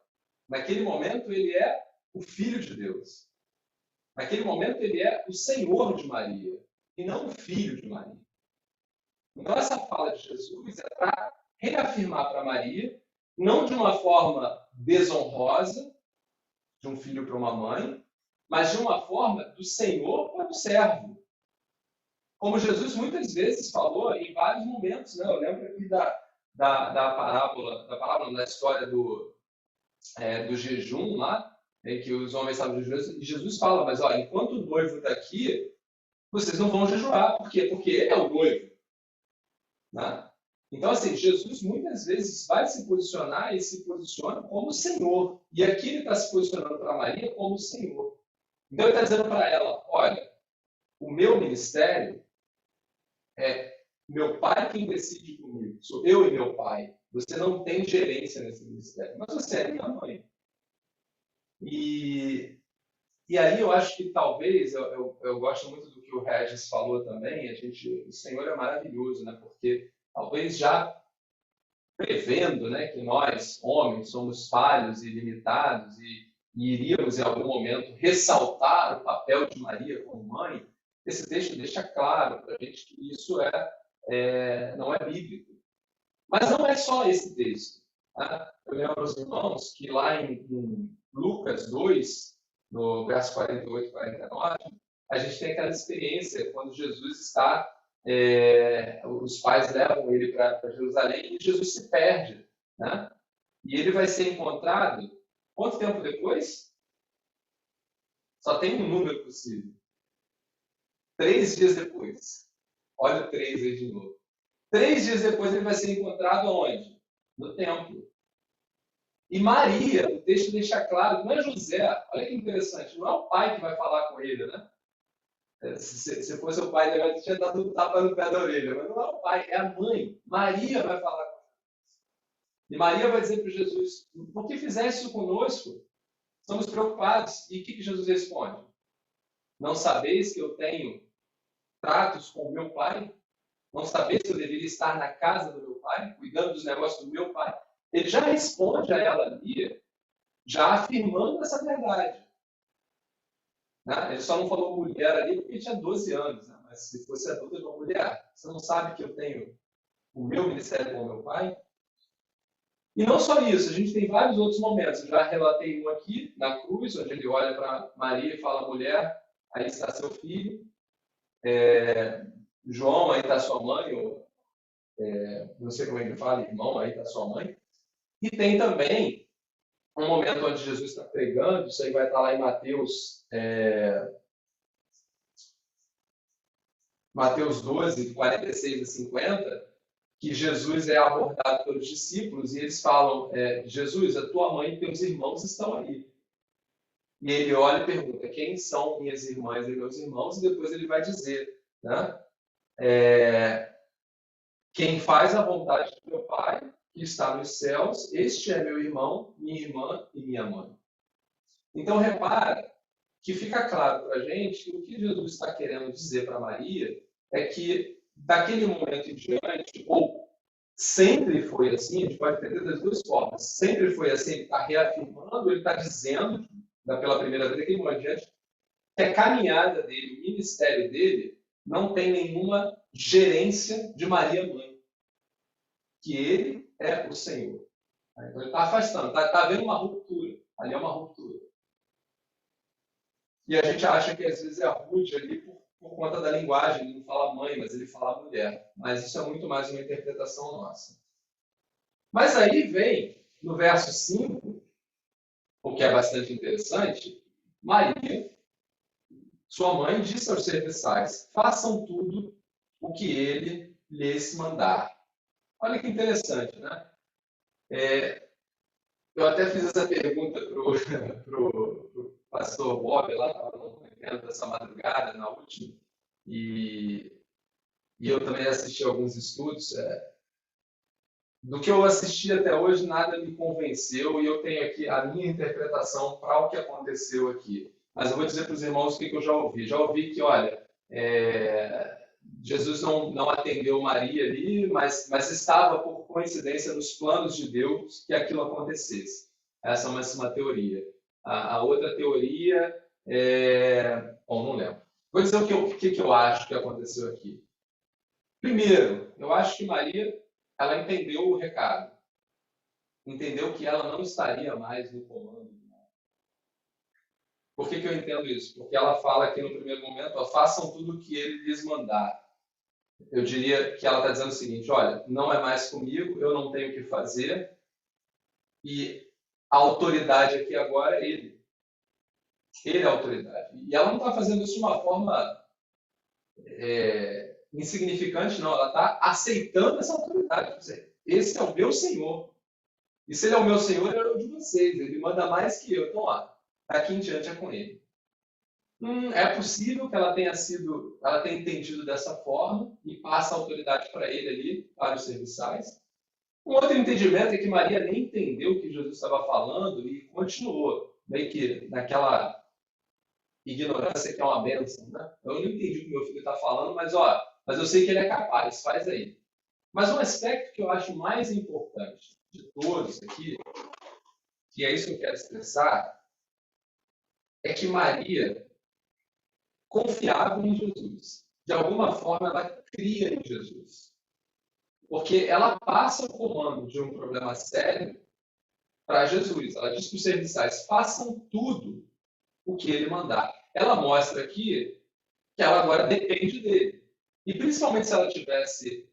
Naquele momento, ele é o Filho de Deus. Naquele momento, ele é o Senhor de Maria, e não o filho de Maria. Então, essa fala de Jesus é para reafirmar para Maria, não de uma forma desonrosa, de um filho para uma mãe, mas de uma forma do Senhor para o servo. Como Jesus muitas vezes falou em vários momentos, né? Eu lembro aqui da parábola, da história do jejum lá, em que os homens estavam jejuando, e Jesus fala, mas olha, enquanto o noivo está aqui, vocês não vão jejuar. Por quê? Porque ele é o noivo. Né? Então, assim, Jesus muitas vezes vai se posicionar e se posiciona como Senhor. E aqui ele está se posicionando para Maria como Senhor. Então, ele está dizendo para ela, olha, o meu ministério é meu pai quem decide comigo. Sou eu e meu pai. Você não tem gerência nesse ministério. Mas você é minha mãe. E aí eu acho que talvez, eu gosto muito do que o Regis falou também, o Senhor é maravilhoso, né? Porque talvez já prevendo, né, que nós, homens, somos falhos e limitados e iríamos em algum momento ressaltar o papel de Maria como mãe, esse texto deixa claro para a gente que isso não é bíblico. Mas não é só esse texto. Tá? Eu lembro aos irmãos que lá em Lucas 2, no verso 48 e 49, a gente tem aquela experiência quando Jesus está, os pais levam ele para Jerusalém e Jesus se perde, né? E ele vai ser encontrado, quanto tempo depois? Só tem um número possível. 3 dias depois. Olha o 3 aí de novo. 3 dias depois ele vai ser encontrado onde? No templo. E Maria, o texto deixa claro, não é José, olha que interessante, não é o pai que vai falar com ele, né? Se fosse o pai, ele tinha dado um tapa no pé da orelha, mas não é o pai, é a mãe. Maria vai falar com ele. E Maria vai dizer para Jesus, por que fizeste isso conosco? Estamos preocupados. E o que Jesus responde? Não sabeis que eu tenho tratos com o meu pai? Não sabeis que eu deveria estar na casa do meu pai, cuidando dos negócios do meu pai? Ele já responde a ela ali, já afirmando essa verdade. Né? Ele só não falou mulher ali porque ele tinha 12 anos, né? Mas se fosse adulto, ele falou mulher. Você não sabe que eu tenho o meu ministério com o meu pai? E não só isso, a gente tem vários outros momentos. Eu já relatei um aqui, na cruz, onde ele olha para Maria e fala, mulher, aí está seu filho. João, aí está sua mãe, ou não sei como é que ele fala, irmão, aí está sua mãe. E tem também um momento onde Jesus está pregando, isso aí vai estar lá em Mateus 12, 46 a 50, que Jesus é abordado pelos discípulos e eles falam, Jesus, a tua mãe e teus irmãos estão aí. E ele olha e pergunta, quem são minhas irmãs e meus irmãos? E depois ele vai dizer, né? Quem faz a vontade do meu Pai, que está nos céus, este é meu irmão, minha irmã e minha mãe. Então, repara que fica claro para a gente que o que Jesus está querendo dizer para Maria é que, daquele momento em diante, ou sempre foi assim, a gente pode entender das duas formas, sempre foi assim, ele está reafirmando, ele está dizendo, pela primeira vez, daquele momento em diante, que a caminhada dele, o ministério dele, não tem nenhuma gerência de Maria mãe. Que ele é o Senhor. Então ele está afastando, está havendo uma ruptura. Ali é uma ruptura. E a gente acha que às vezes é rude ali por conta da linguagem, ele não fala mãe, mas ele fala mulher. Mas isso é muito mais uma interpretação nossa. Mas aí vem, no verso 5, o que é bastante interessante, Maria, sua mãe, disse aos serviçais, façam tudo o que ele lhes mandar. Olha que interessante, né? Eu até fiz essa pergunta para o pastor Bob, lá no evento dessa madrugada, na última, e eu também assisti alguns estudos. Do que eu assisti até hoje, nada me convenceu, e eu tenho aqui a minha interpretação para o que aconteceu aqui. Mas eu vou dizer para os irmãos o que eu já ouvi. Já ouvi que, olha, Jesus não atendeu Maria ali, mas estava, por coincidência, nos planos de Deus que aquilo acontecesse. Essa é uma teoria. A outra teoria bom, não lembro. Vou dizer o que eu acho que aconteceu aqui. Primeiro, eu acho que Maria, ela entendeu o recado. Entendeu que ela não estaria mais no comando. Por que eu entendo isso? Porque ela fala aqui no primeiro momento, ó, façam tudo o que ele lhes mandar. Eu diria que ela está dizendo o seguinte, olha, não é mais comigo, eu não tenho o que fazer, e a autoridade aqui agora é ele. Ele é a autoridade. E ela não está fazendo isso de uma forma insignificante, não. Ela está aceitando essa autoridade. Esse é o meu Senhor. E se ele é o meu Senhor, ele é o de vocês. Ele manda mais que eu. Então, daqui em diante é com ele. É possível que ela tenha entendido dessa forma e passa a autoridade para ele ali, para os serviçais. Um outro entendimento é que Maria nem entendeu o que Jesus estava falando e continuou, meio que naquela ignorância que é uma bênção, né? Eu não entendi o que meu filho está falando, mas eu sei que ele é capaz, faz aí. Mas um aspecto que eu acho mais importante de todos aqui, que é isso que eu quero expressar, é que Maria confiava em Jesus. De alguma forma, ela cria em Jesus. Porque ela passa o comando de um problema sério para Jesus. Ela diz para os serviçais: façam tudo o que ele mandar. Ela mostra aqui que ela agora depende dele. E principalmente se ela tivesse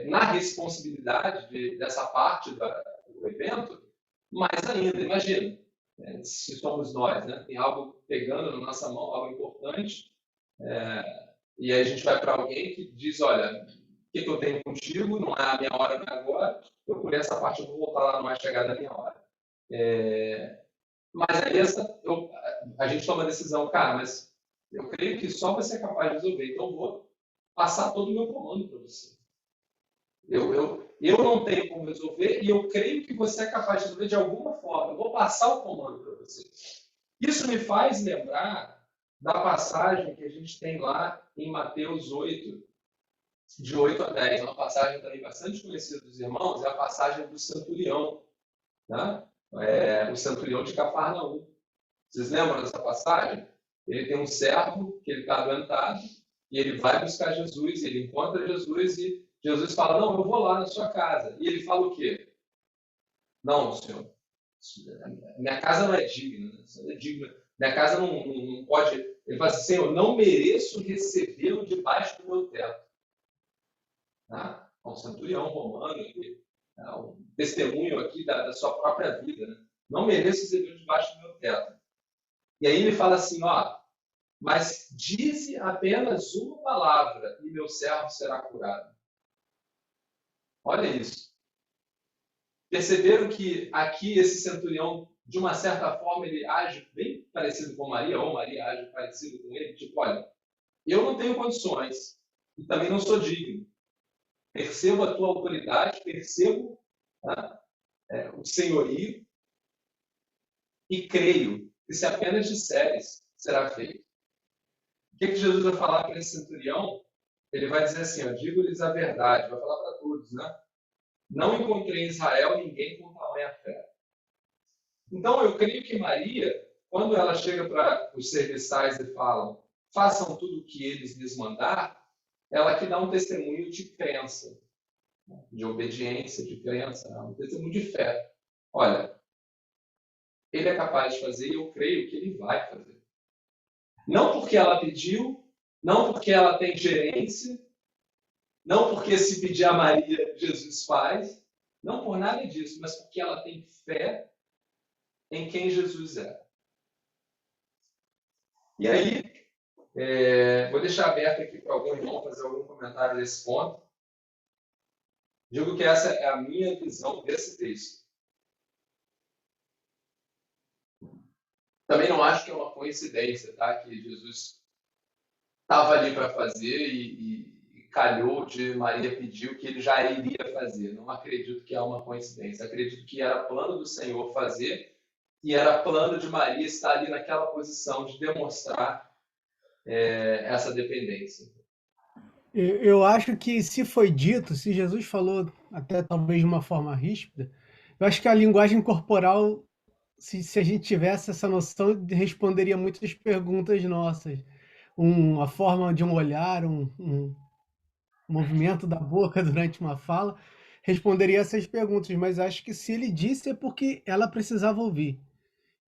na responsabilidade dessa parte do evento, mais ainda, imagina, se somos nós, né? Tem algo pegando na nossa mão, algo importante, e aí a gente vai para alguém que diz: olha, o que eu tenho contigo, não é a minha hora, não é agora, eu por essa parte eu vou voltar lá, não é chegada a minha hora. Mas aí a gente toma a decisão: cara, mas eu creio que só você é capaz de resolver, então eu vou passar todo o meu comando para você. Eu não tenho como resolver e eu creio que você é capaz de resolver de alguma forma. Eu vou passar o comando para você. Isso me faz lembrar da passagem que a gente tem lá em Mateus 8, de 8 a 10. Uma passagem também bastante conhecida dos irmãos, é a passagem do centurião. Né? O centurião de Cafarnaum. Vocês lembram dessa passagem? Ele tem um servo que ele está adoentado e ele vai buscar Jesus, ele encontra Jesus e Jesus fala: não, eu vou lá na sua casa. E ele fala o quê? Não, senhor, minha casa não é digna. Não é digna. Minha casa não pode... Ele fala assim: Senhor, não mereço recebê-lo debaixo do meu teto. Um centurião romano, um testemunho aqui da sua própria vida. Né? Não mereço recebê-lo debaixo do meu teto. E aí ele fala assim: mas dize apenas uma palavra e meu servo será curado. Olha isso. Perceberam que aqui esse centurião, de uma certa forma, ele age bem parecido com Maria, ou Maria age parecido com ele, tipo: olha, eu não tenho condições e também não sou digno. Percebo a tua autoridade, percebo o senhorio e creio que se apenas disseres, será feito. O que Jesus vai falar para esse centurião? Ele vai dizer assim: digo-lhes a verdade, vai falar para todos, né? Não encontrei em Israel ninguém com tamanha fé. Então, eu creio que Maria, quando ela chega para os serviçais e fala: façam tudo o que eles lhes mandar, ela que dá um testemunho de crença, de obediência, de crença, um testemunho de fé. Olha, ele é capaz de fazer e eu creio que ele vai fazer. Não porque ela pediu, não porque ela tem gerência, não porque se pedir a Maria, Jesus faz, não por nada disso, mas porque ela tem fé em quem Jesus é. E aí, vou deixar aberto aqui para algum irmão fazer algum comentário nesse ponto. Digo que essa é a minha visão desse texto. Também não acho que é uma coincidência, tá? Que Jesus estava ali para fazer e calhou de Maria pedir o que ele já iria fazer. Não acredito que é uma coincidência. Acredito que era plano do Senhor fazer e era plano de Maria estar ali naquela posição de demonstrar essa dependência. Eu acho que se foi dito, se Jesus falou até talvez de uma forma ríspida, eu acho que a linguagem corporal, se a gente tivesse essa noção, responderia muitas perguntas nossas. A forma de um olhar, um movimento da boca durante uma fala, responderia essas perguntas, mas acho que se ele disse é porque ela precisava ouvir.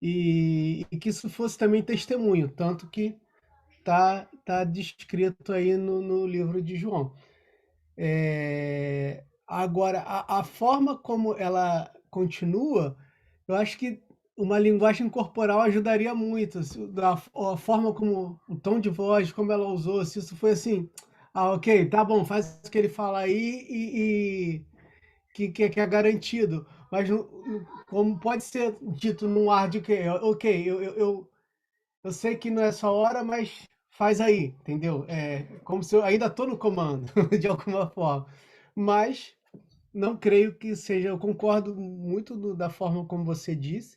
E que isso fosse também testemunho, tanto que tá descrito aí no livro de João. Agora, a forma como ela continua, eu acho que uma linguagem corporal ajudaria muito. A forma como, o tom de voz, como ela usou, se isso foi assim: ok, tá bom, faz o que ele fala aí e que é garantido. Mas como pode ser dito num ar de que, ok, eu sei que não é sua hora, mas faz aí, entendeu? Como se eu ainda estou no comando, de alguma forma. Mas não creio que seja. Eu concordo muito da forma como você disse.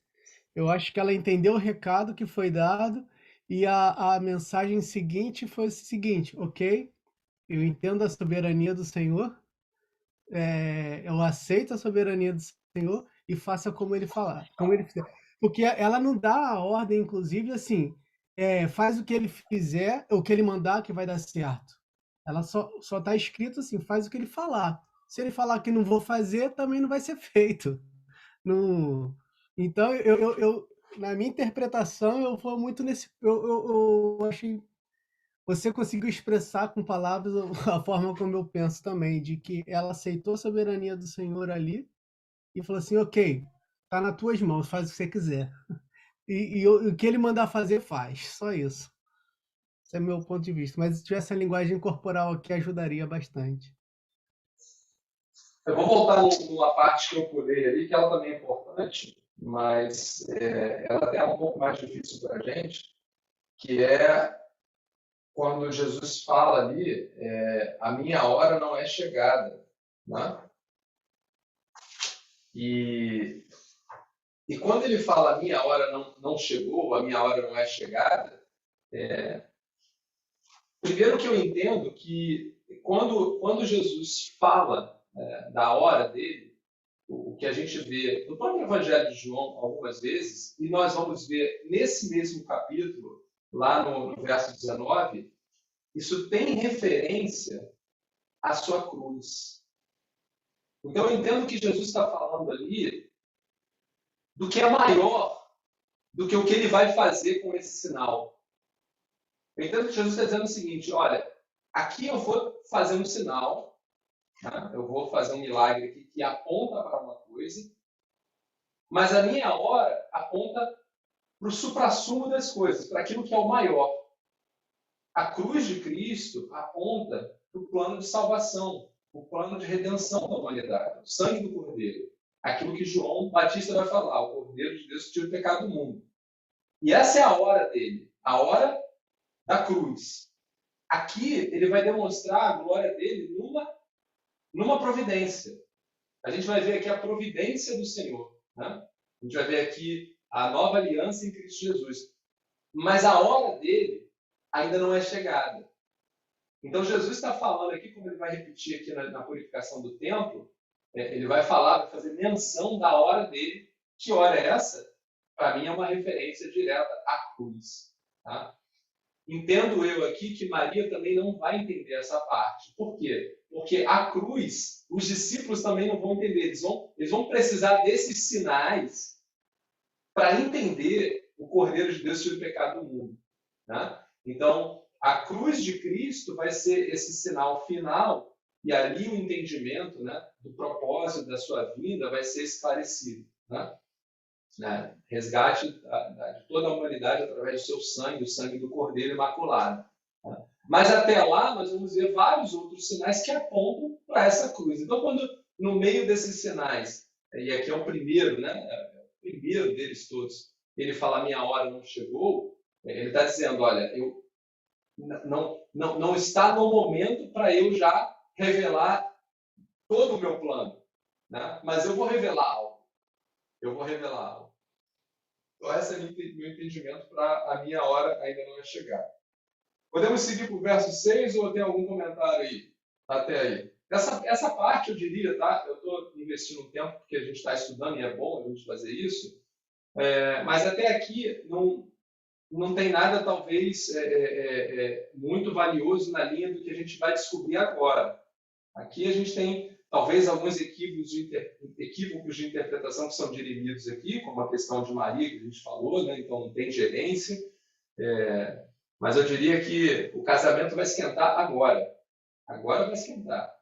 Eu acho que ela entendeu o recado que foi dado e a mensagem seguinte foi o seguinte: ok, eu entendo a soberania do Senhor, eu aceito a soberania do Senhor e faça como ele falar, como ele fizer. Porque ela não dá a ordem, inclusive, assim, faz o que ele fizer, o que ele mandar que vai dar certo. Ela só está escrito assim: faz o que ele falar. Se ele falar que não vou fazer, também não vai ser feito. Não, Então, na minha interpretação, eu vou muito nesse. Eu achei. Você conseguiu expressar com palavras a forma como eu penso também, de que ela aceitou a soberania do Senhor ali e falou assim: ok, tá nas tuas mãos, faz o que você quiser. E o que ele mandar fazer, faz. Só isso. Esse é meu ponto de vista. Mas se tivesse a linguagem corporal aqui, ajudaria bastante. Eu vou voltar numa parte que eu pulei ali, que ela também é importante, mas ela até é um pouco mais difícil para a gente, que é quando Jesus fala ali, a minha hora não é chegada, né? E quando ele fala a minha hora não chegou, a minha hora não é chegada, primeiro que eu entendo que quando Jesus fala da hora dele, o que a gente vê no próprio Evangelho de João algumas vezes, e nós vamos ver nesse mesmo capítulo, lá no verso 19, isso tem referência à sua cruz. Então eu entendo que Jesus está falando ali do que é maior do que o que ele vai fazer com esse sinal. Eu entendo que Jesus está dizendo o seguinte: olha, aqui eu vou fazer um sinal, tá? Eu vou fazer um milagre aqui que aponta para uma coisa, mas a minha hora aponta para o suprassumo das coisas, para aquilo que é o maior. A cruz de Cristo aponta para o plano de salvação, o plano de redenção da humanidade, o sangue do Cordeiro. Aquilo que João Batista vai falar, o Cordeiro de Deus que tira o pecado do mundo. E essa é a hora dele, a hora da cruz. Aqui ele vai demonstrar a glória dele numa providência. A gente vai ver aqui a providência do Senhor, né? A gente vai ver aqui a nova aliança em Cristo Jesus. Mas a hora dele ainda não é chegada. Então Jesus está falando aqui, como ele vai repetir aqui na purificação do templo, ele vai falar, vai fazer menção da hora dele. Que hora é essa? Para mim é uma referência direta à cruz. Tá? Entendo eu aqui que Maria também não vai entender essa parte. Por quê? Porque a cruz, os discípulos também não vão entender. Eles vão precisar desses sinais para entender o Cordeiro de Deus que tira o pecado do mundo. Né? Então, a cruz de Cristo vai ser esse sinal final e ali o entendimento, né, do propósito da sua vinda vai ser esclarecido. Né? Resgate de toda a humanidade através do seu sangue, o sangue do Cordeiro Imaculado. Né? Mas até lá nós vamos ver vários outros sinais que apontam para essa cruz. Então, quando no meio desses sinais, e aqui é o primeiro, né, o primeiro deles todos, ele fala: minha hora não chegou, ele está dizendo: olha, eu não está no momento para eu já revelar todo o meu plano, né? Mas eu vou revelar algo. Então, esse é meu entendimento para a minha hora ainda não é chegar. Podemos seguir para o verso 6 ou tem algum comentário aí? Até aí. Essa parte eu diria, tá? Eu estou investindo um tempo porque a gente está estudando e é bom a gente fazer isso. Mas até aqui não tem nada, talvez, muito valioso na linha do que a gente vai descobrir agora. Aqui a gente tem, talvez, alguns equívocos de interpretação que são dirimidos aqui, como a questão de Maria, que a gente falou, né? Então não tem gerência. Mas eu diria que o casamento vai esquentar agora. Agora vai esquentar.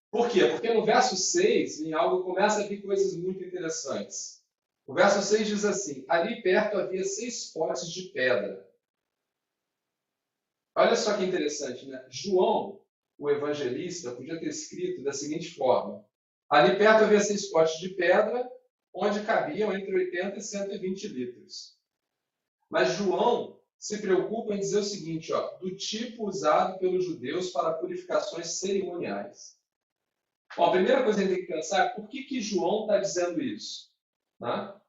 Por quê? Porque no verso 6, em algo começa a vir coisas muito interessantes. O verso 6 diz assim: ali perto havia 6 potes de pedra. Olha só que interessante, né? João, o evangelista, podia ter escrito da seguinte forma: ali perto havia 6 potes de pedra, onde cabiam entre 80 e 120 litros. Mas João se preocupa em dizer o seguinte, do tipo usado pelos judeus para purificações cerimoniais. Bom, a primeira coisa que a gente tem que pensar é por que João está dizendo isso. Né?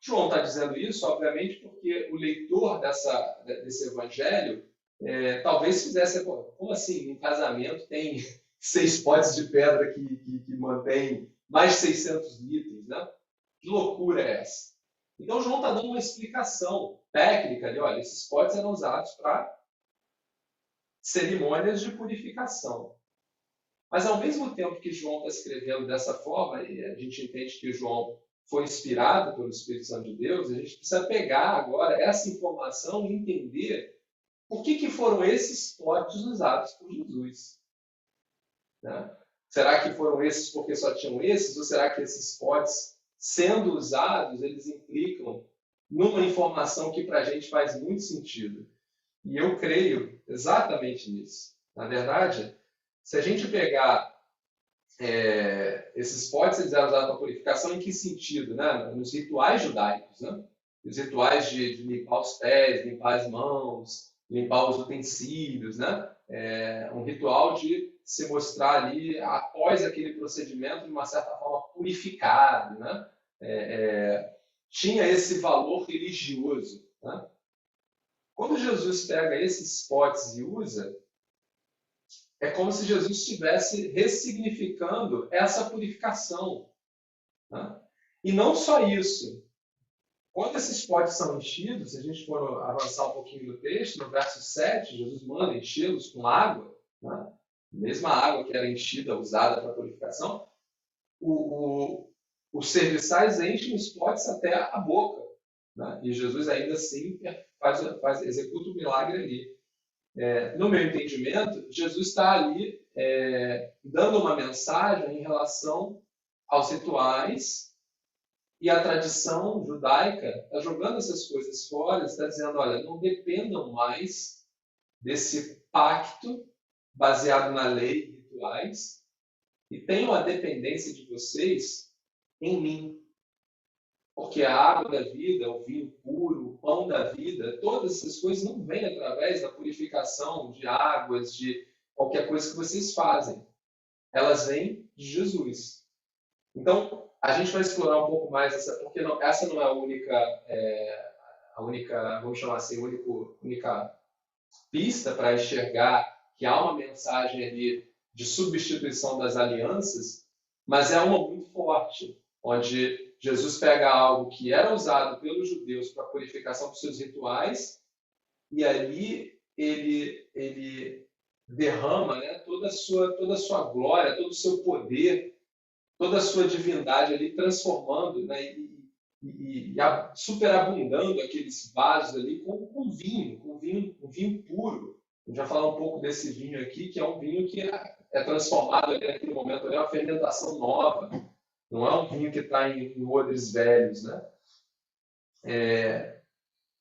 João está dizendo isso, obviamente, porque o leitor desse evangelho talvez fizesse, como assim, um casamento tem 6 potes de pedra que mantém mais de 600 litros, né? Que loucura é essa? Então, João está dando uma explicação técnica ali, olha, esses potes eram usados para cerimônias de purificação. Mas, ao mesmo tempo que João está escrevendo dessa forma, e a gente entende que João foi inspirado pelo Espírito Santo de Deus, a gente precisa pegar agora essa informação e entender por que foram esses potes usados por Jesus. Né? Será que foram esses porque só tinham esses? Ou será que esses potes, sendo usados, eles implicam numa informação que para a gente faz muito sentido? E eu creio exatamente nisso. Na verdade, se a gente pegar esses potes, eles eram usados para purificação em que sentido? Né? Nos rituais judaicos. Né? Os rituais de limpar os pés, limpar as mãos, limpar os utensílios. Né? Um ritual de se mostrar ali, após aquele procedimento, de uma certa forma purificado. Né? Tinha esse valor religioso. Né? Quando Jesus pega esses potes e usa, é como se Jesus estivesse ressignificando essa purificação. Né? E não só isso. Quando esses potes são enchidos, se a gente for avançar um pouquinho no texto, no verso 7, Jesus manda enchê-los com água, né? A mesma água que era enchida, usada para purificação, os serviçais enchem os potes até a boca. Né? E Jesus ainda assim executa o milagre ali. No meu entendimento, Jesus está ali dando uma mensagem em relação aos rituais e a tradição judaica, está jogando essas coisas fora, está dizendo, olha, não dependam mais desse pacto baseado na lei e rituais e tenham a dependência de vocês em mim. Porque a água da vida, o vinho puro, o pão da vida, todas essas coisas não vêm através da purificação de águas, de qualquer coisa que vocês fazem. Elas vêm de Jesus. Então, a gente vai explorar um pouco mais porque essa não é a única, vamos chamar assim, única pista para enxergar que há uma mensagem ali de substituição das alianças, mas é uma muito forte, onde Jesus pega algo que era usado pelos judeus para a purificação dos seus rituais e ali ele derrama, né, toda a sua glória, todo o seu poder, toda a sua divindade ali, transformando, né, e superabundando aqueles vasos ali com vinho puro. A gente vai falar um pouco desse vinho aqui, que é um vinho que é transformado ali naquele momento, é uma fermentação nova. Não é um vinho que está em odres velhos, né?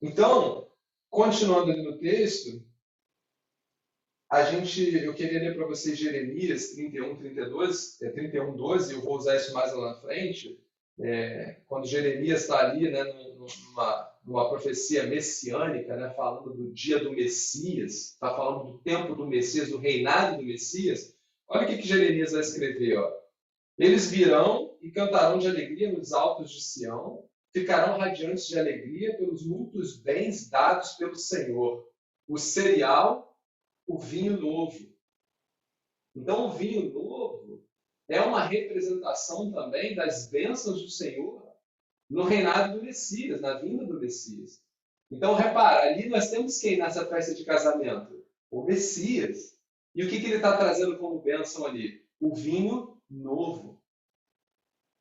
Então, continuando ali no texto, eu queria ler para vocês Jeremias 31, 12, eu vou usar isso mais lá na frente, quando Jeremias está ali, né, numa profecia messiânica, né, falando do dia do Messias, está falando do tempo do Messias, do reinado do Messias. Olha o que Jeremias vai escrever, ó. Eles virão e cantarão de alegria nos altos de Sião, ficarão radiantes de alegria pelos muitos bens dados pelo Senhor, o cereal, o vinho novo. Então, o vinho novo é uma representação também das bênçãos do Senhor no reinado do Messias, na vinda do Messias. Então, repara, ali nós temos quem nessa festa de casamento? O Messias. E o que ele está trazendo como bênção ali? O vinho novo.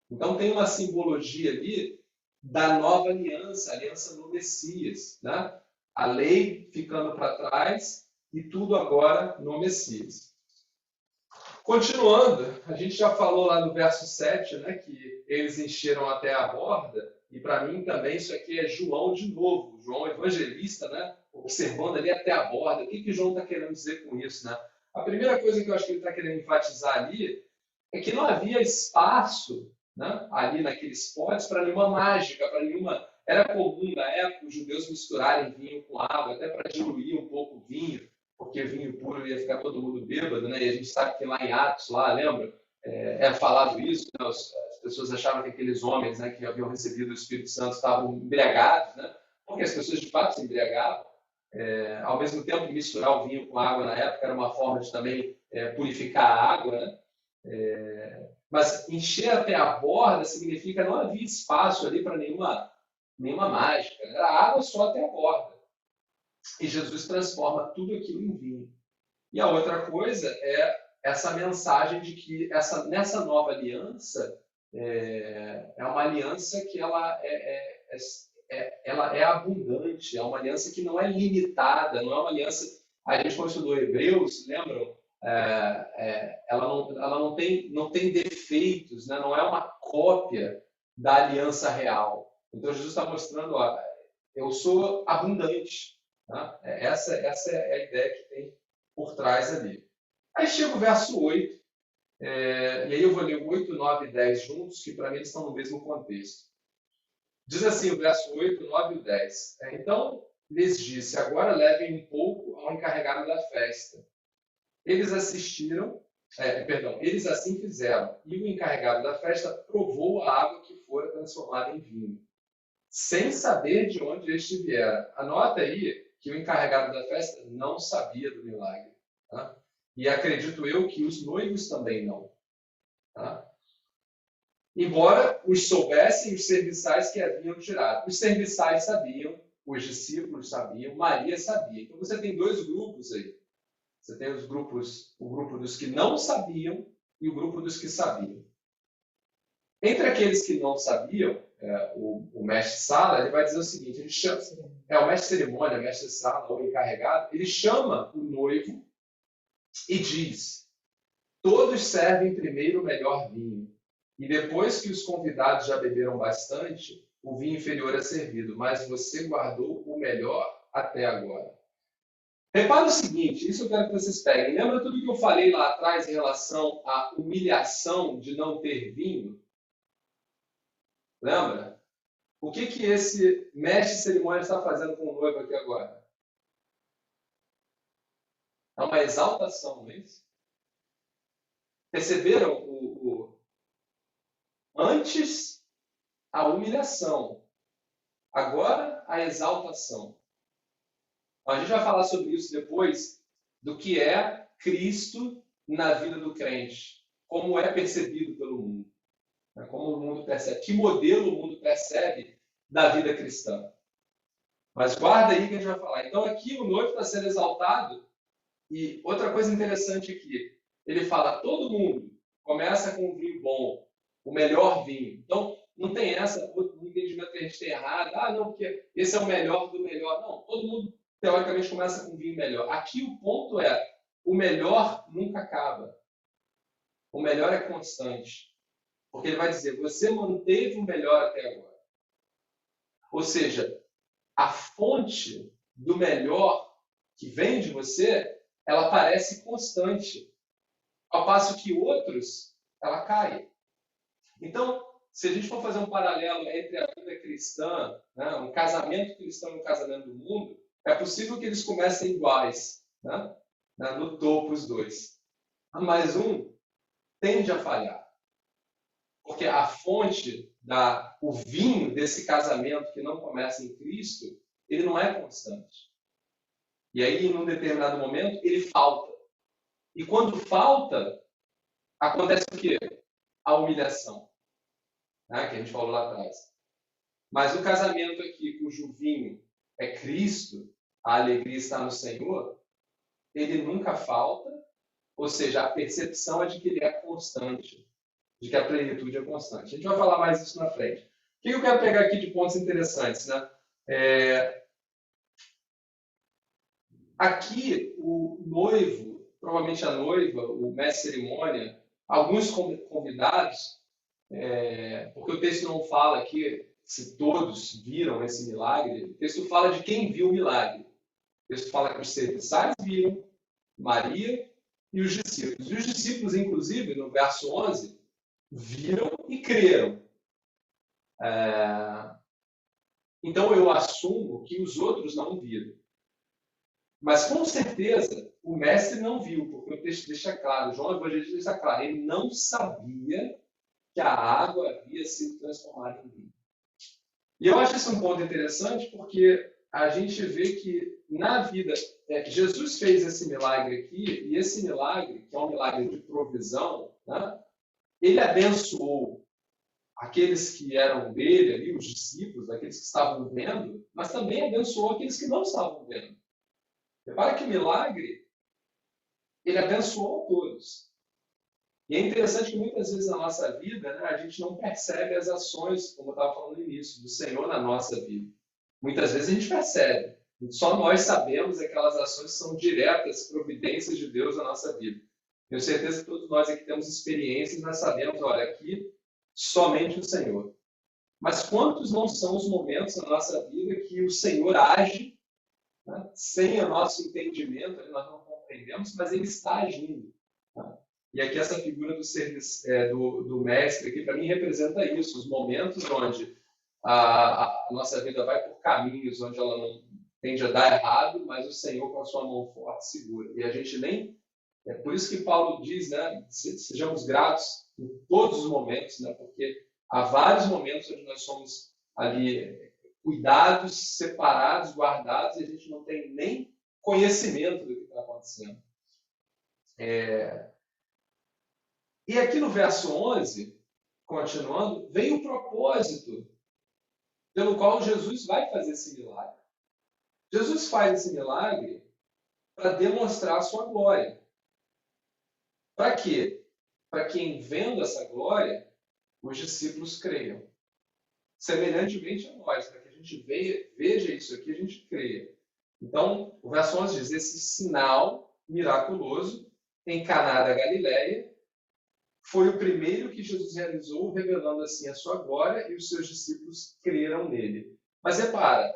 Então tem uma simbologia ali da nova aliança, a aliança no Messias, né? A lei ficando para trás e tudo agora no Messias. Continuando, a gente já falou lá no verso 7, né, que eles encheram até a borda, e para mim também isso aqui é João de novo, João evangelista, né, observando ali até a borda. O que João está querendo dizer com isso? Né? A primeira coisa que eu acho que ele está querendo enfatizar ali é que não havia espaço, né, ali naqueles potes para nenhuma mágica, para nenhuma... Era comum na época os judeus misturarem vinho com água, até para diluir um pouco o vinho, porque vinho puro ia ficar todo mundo bêbado, né? E a gente sabe que lá em Atos, lá, lembra? É falado isso, né? As pessoas achavam que aqueles homens, né, que haviam recebido o Espírito Santo estavam embriagados, né? Porque as pessoas de fato se embriagavam. Ao mesmo tempo, misturar o vinho com água na época era uma forma de também purificar a água, né? Mas encher até a borda significa não havia espaço ali para nenhuma mágica. Era água só até a borda. E Jesus transforma tudo aquilo em vinho. E a outra coisa é essa mensagem de que nessa nova aliança é uma aliança que ela é abundante, é uma aliança que não é limitada, não é uma aliança... A gente, quando estudou Hebreus, lembram? Ela não tem defeitos, né? Não é uma cópia da aliança real. Então, Jesus está mostrando, ó, eu sou abundante. Tá? Essa é a ideia que tem por trás ali. Aí chega o verso 8, e aí eu vou ler o 8, 9 e 10 juntos, que para mim eles estão no mesmo contexto. Diz assim o verso 8, 9 e 10. Então lhes disse, agora levem um pouco ao encarregado da festa. Eles assim fizeram, e o encarregado da festa provou a água que fora transformada em vinho, sem saber de onde este viera. Anota aí que o encarregado da festa não sabia do milagre. Tá? E acredito eu que os noivos também não. Tá? Embora os soubessem os serviçais que haviam tirado. Os serviçais sabiam, os discípulos sabiam, Maria sabia. Então você tem dois grupos aí. Você tem o grupo dos que não sabiam e o grupo dos que sabiam. Entre aqueles que não sabiam, o mestre-sala, ele vai dizer o seguinte, ele chama, o mestre-cerimônia, o mestre-sala, o encarregado, ele chama o noivo e diz, todos servem primeiro o melhor vinho, e depois que os convidados já beberam bastante, o vinho inferior é servido, mas você guardou o melhor até agora. Repara o seguinte, isso eu quero que vocês peguem. Lembra tudo que eu falei lá atrás em relação à humilhação de não ter vinho? Lembra? O que esse mestre de cerimônia está fazendo com o noivo aqui agora? É uma exaltação, não é isso? Perceberam antes a humilhação, agora a exaltação. A gente vai falar sobre isso depois, do que é Cristo na vida do crente, como é percebido pelo mundo, como o mundo percebe, que modelo o mundo percebe da vida cristã. Mas guarda aí que a gente vai falar. Então aqui o noivo está sendo exaltado, e outra coisa interessante aqui, ele fala, todo mundo começa com um vinho bom, o melhor vinho. Então não tem o entendimento que a gente tem errado, não, porque esse é o melhor do melhor. Não, todo mundo teoricamente começa com um vinho melhor. Aqui o ponto é, o melhor nunca acaba. O melhor é constante. Porque ele vai dizer, você manteve o melhor até agora. Ou seja, a fonte do melhor que vem de você, ela parece constante. Ao passo que outros, ela cai. Então, se a gente for fazer um paralelo entre a vida cristã, né, um casamento cristão e um casamento do mundo, é possível que eles comecem iguais, né? No topo os dois. Mas um tende a falhar. Porque a fonte, o vinho desse casamento que não começa em Cristo, ele não é constante. E aí, em um determinado momento, ele falta. E quando falta, acontece o quê? A humilhação, né? Que a gente falou lá atrás. Mas o casamento aqui, cujo vinho é Cristo, a alegria está no Senhor, ele nunca falta, ou seja, a percepção é de que ele é constante, de que a plenitude é constante. A gente vai falar mais isso na frente. O que eu quero pegar aqui de pontos interessantes, né? Aqui, o noivo, provavelmente a noiva, o mestre de cerimônia, alguns convidados, porque o texto não fala aqui se todos viram esse milagre, o texto fala de quem viu o milagre. O texto fala que os serviçais viram, Maria e os discípulos. E os discípulos, inclusive, no verso 11, viram e creram. Então, eu assumo que os outros não viram. Mas, com certeza, o mestre não viu, porque o texto deixa claro, João Evangelista deixa claro, ele não sabia que a água havia sido transformada em vinho. E eu acho esse um ponto interessante, porque a gente vê que, na vida, Jesus fez esse milagre aqui, e esse milagre, que é um milagre de provisão, né, ele abençoou aqueles que eram dele, ali, os discípulos, aqueles que estavam vendo, mas também abençoou aqueles que não estavam vendo. Repara que o milagre, ele abençoou todos. E é interessante que muitas vezes na nossa vida, né, a gente não percebe as ações, como eu estava falando no início, do Senhor na nossa vida. Muitas vezes a gente percebe. Só nós sabemos aquelas ações que são diretas providências de Deus na nossa vida. Tenho certeza que todos nós aqui temos experiências, nós sabemos, olha, aqui somente o Senhor. Mas quantos não são os momentos na nossa vida que o Senhor age, né, sem o nosso entendimento, nós não compreendemos, mas Ele está agindo. Tá? E aqui essa figura do serviço, do mestre, aqui para mim representa isso, os momentos onde a nossa vida vai por caminhos onde ela não tende a dar errado, mas o Senhor com a sua mão forte segura. E a gente nem... É por isso que Paulo diz, né, sejamos gratos em todos os momentos, né, porque há vários momentos onde nós somos ali cuidados, separados, guardados, e a gente não tem nem conhecimento do que está acontecendo. E aqui no verso 11, continuando, vem o propósito pelo qual Jesus vai fazer esse milagre. Jesus faz esse milagre para demonstrar a sua glória. Para quê? Para que, em vendo essa glória, os discípulos creiam. Semelhantemente a nós, para que a gente veja isso aqui, a gente creia. Então, o verso 11 diz, esse sinal miraculoso em Caná da Galileia foi o primeiro que Jesus realizou, revelando assim a sua glória, e os seus discípulos creram nele. Mas repara,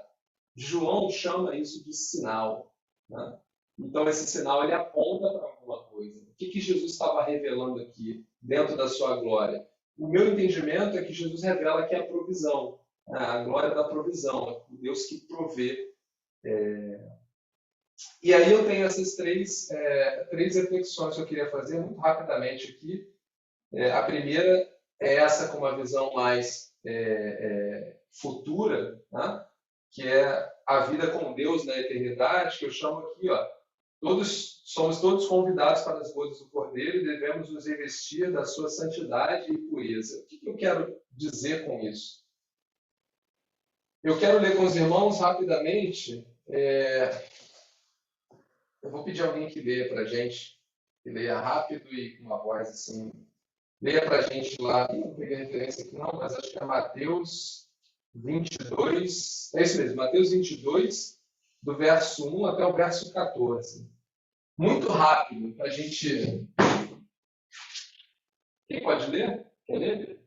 João chama isso de sinal, né? Então, esse sinal ele aponta para alguma coisa. O que Jesus estava revelando aqui, dentro da sua glória? O meu entendimento é que Jesus revela que é a provisão, a glória da provisão, o Deus que provê. E aí eu tenho essas três reflexões que eu queria fazer muito rapidamente aqui. A primeira é essa com uma visão mais futura, né? Que é a vida com Deus na eternidade, que eu chamo aqui, ó, somos todos convidados para as bodas do Cordeiro e devemos nos revestir da sua santidade e pureza. O que eu quero dizer com isso? Eu quero ler com os irmãos rapidamente. Eu vou pedir alguém que leia para a gente, que leia rápido e com uma voz assim. Leia para a gente lá, não peguei a referência aqui não, mas acho que é Mateus 22, é isso mesmo, Mateus 22, do verso 1 até o verso 14. Muito rápido, para a gente... Quem pode ler? Quer ler?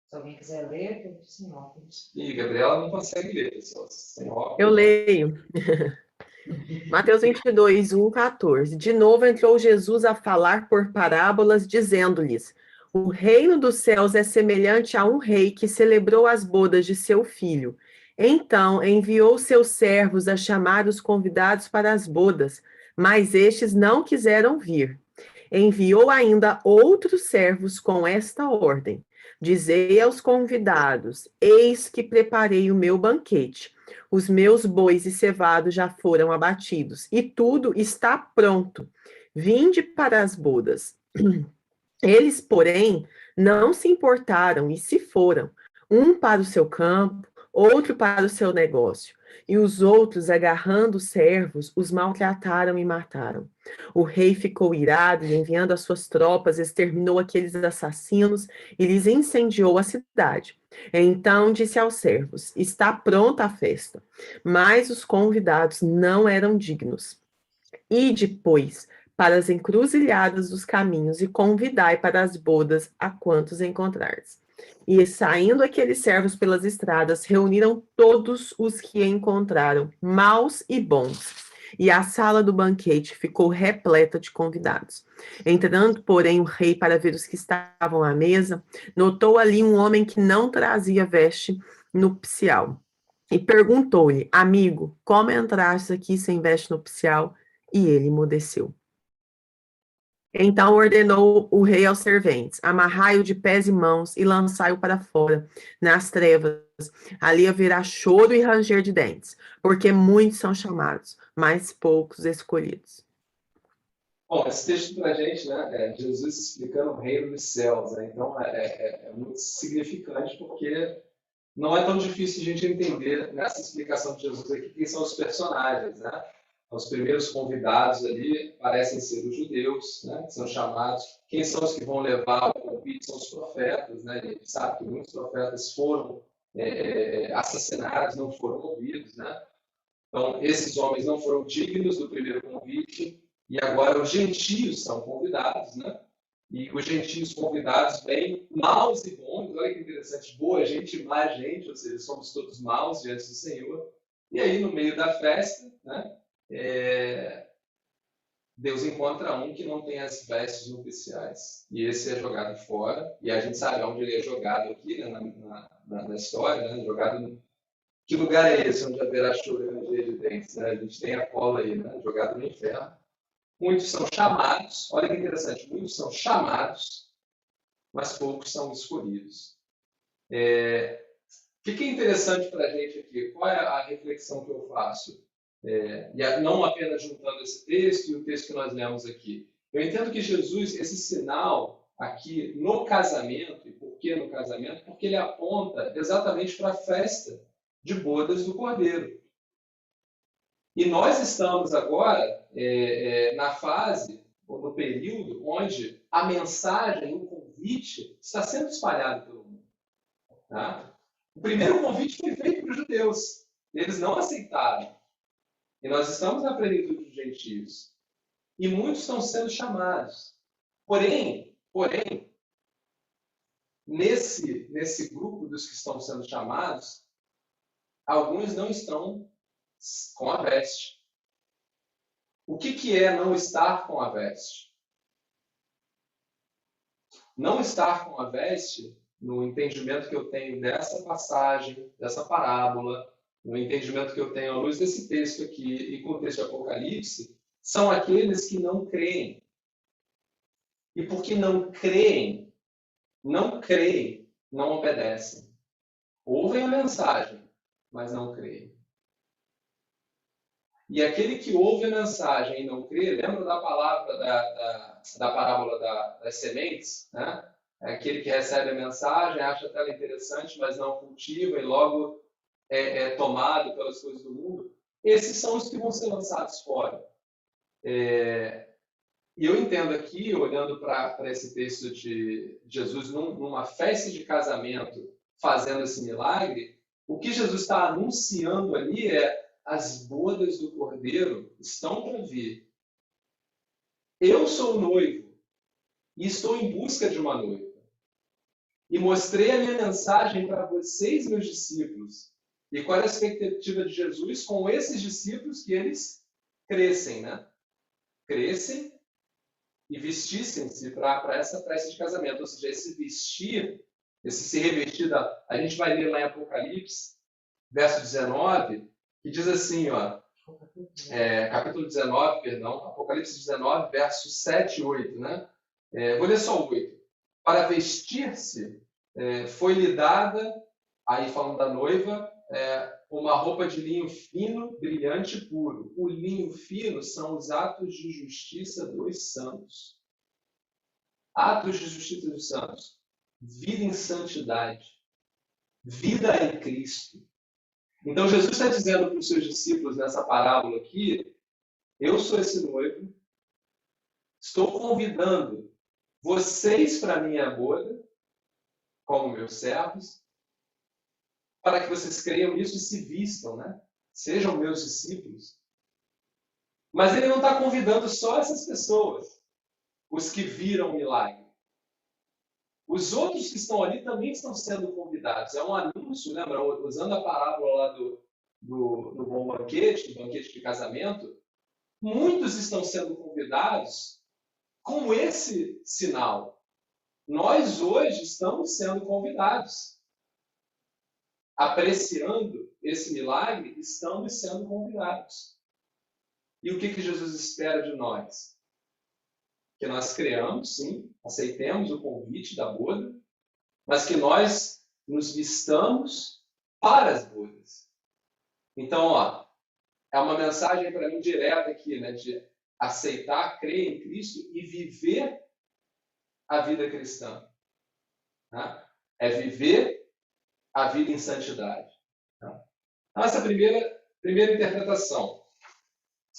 Se alguém quiser ler, eu disse sem óculos. Ih, Gabriela não consegue ler, pessoal, sem óculos. Eu leio. Mateus 22, 1, 14. De novo entrou Jesus a falar por parábolas, dizendo-lhes: o reino dos céus é semelhante a um rei que celebrou as bodas de seu filho. Então enviou seus servos a chamar os convidados para as bodas, mas estes não quiseram vir. Enviou ainda outros servos com esta ordem: dizei aos convidados: eis que preparei o meu banquete. Os meus bois e cevados já foram abatidos, e tudo está pronto. Vinde para as bodas. Eles, porém, não se importaram e se foram, um para o seu campo, outro para o seu negócio. E os outros, agarrando os servos, os maltrataram e mataram. O rei ficou irado e, enviando as suas tropas, exterminou aqueles assassinos e lhes incendiou a cidade. Então disse aos servos: está pronta a festa. Mas os convidados não eram dignos. Ide, pois, para as encruzilhadas dos caminhos e convidai para as bodas a quantos encontrares. E saindo aqueles servos pelas estradas, reuniram todos os que encontraram, maus e bons. E a sala do banquete ficou repleta de convidados. Entrando, porém, o rei para ver os que estavam à mesa, notou ali um homem que não trazia veste nupcial. E perguntou-lhe: amigo, como entraste aqui sem veste nupcial? E ele emudeceu. Então ordenou o rei aos serventes: amarrai-o de pés e mãos e lançai-o para fora, nas trevas. Ali haverá choro e ranger de dentes, porque muitos são chamados, mas poucos escolhidos. Bom, esse texto para a gente, né, é Jesus explicando o reino dos céus, né? Então é muito significante, porque não é tão difícil a gente entender nessa explicação de Jesus aqui quem são os personagens, né? Os primeiros convidados ali parecem ser os judeus, né, que são chamados. Quem são os que vão levar o convite? São os profetas, né? A gente sabe que muitos profetas foram assassinados, não foram ouvidos, né? Então, esses homens não foram dignos do primeiro convite, e agora os gentios são convidados, né? E os gentios convidados vêm maus e bons, olha que interessante, boa gente, má gente, ou seja, somos todos maus diante do Senhor. E aí, no meio da festa, né, Deus encontra um que não tem as vestes nupciais, e esse é jogado fora, e a gente sabe onde ele é jogado aqui, né, na história, né, jogado. Que lugar é esse onde haverá choro e ranger de dentes? Né? A gente tem a cola aí, né, jogado no inferno. Muitos são chamados, olha que interessante, muitos são chamados, mas poucos são escolhidos. O que é interessante para a gente aqui? Qual é a reflexão que eu faço? E não apenas juntando esse texto e o texto que nós lemos aqui. Eu entendo que Jesus, esse sinal aqui no casamento, e por que no casamento? Porque ele aponta exatamente para a festa de bodas do Cordeiro. E nós estamos agora na fase, ou no período, onde a mensagem, o convite, está sendo espalhado pelo mundo. Tá? O primeiro convite foi feito para os judeus. Eles não aceitaram. E nós estamos na plenitude dos gentios. E muitos estão sendo chamados. Porém, nesse grupo dos que estão sendo chamados, alguns não estão com a veste. O que é não estar com a veste? Não estar com a veste, no entendimento que eu tenho dessa passagem, dessa parábola, no entendimento que eu tenho à luz desse texto aqui e com o texto de Apocalipse, são aqueles que não creem. E porque não creem, não obedecem. Ouvem a mensagem, mas não creem. E aquele que ouve a mensagem e não crê, lembra da palavra da parábola das sementes? Né? É aquele que recebe a mensagem, acha até ela interessante, mas não cultiva e logo é tomado pelas coisas do mundo. Esses são os que vão ser lançados fora. E eu entendo aqui, olhando para esse texto de Jesus numa festa de casamento, fazendo esse milagre, o que Jesus está anunciando ali as bodas do Cordeiro estão para vir. Eu sou o noivo e estou em busca de uma noiva. E mostrei a minha mensagem para vocês, meus discípulos. E qual é a expectativa de Jesus com esses discípulos? Que eles crescem, né? Crescem e vestissem-se para essa festa de casamento. Ou seja, esse vestir, esse se revestir, a gente vai ler lá em Apocalipse, verso 19, que diz assim, capítulo 19, perdão, Apocalipse 19, versos 7 e 8, né? Vou ler só o 8. Para vestir-se, foi-lhe dada, aí falando da noiva, uma roupa de linho fino, brilhante e puro. O linho fino são os atos de justiça dos santos. Atos de justiça dos santos. Vida em santidade. Vida em Cristo. Então, Jesus está dizendo para os seus discípulos nessa parábola aqui, eu sou esse noivo, estou convidando vocês para a minha boda, como meus servos, para que vocês creiam nisso e se vistam, né? Sejam meus discípulos. Mas ele não está convidando só essas pessoas, os que viram o milagre. Os outros que estão ali também estão sendo convidados. É um anúncio, lembra? Usando a parábola lá do bom banquete, do banquete de casamento, muitos estão sendo convidados com esse sinal. Nós hoje estamos sendo convidados. Apreciando esse milagre, estamos sendo convidados. E o que Jesus espera de nós? Que nós creamos, sim, aceitemos o convite da boda, mas que nós nos vistamos para as bodas. Então, é uma mensagem para mim direta aqui, né, de aceitar, crer em Cristo e viver a vida cristã. Né? É viver a vida em santidade. Então, essa primeira interpretação.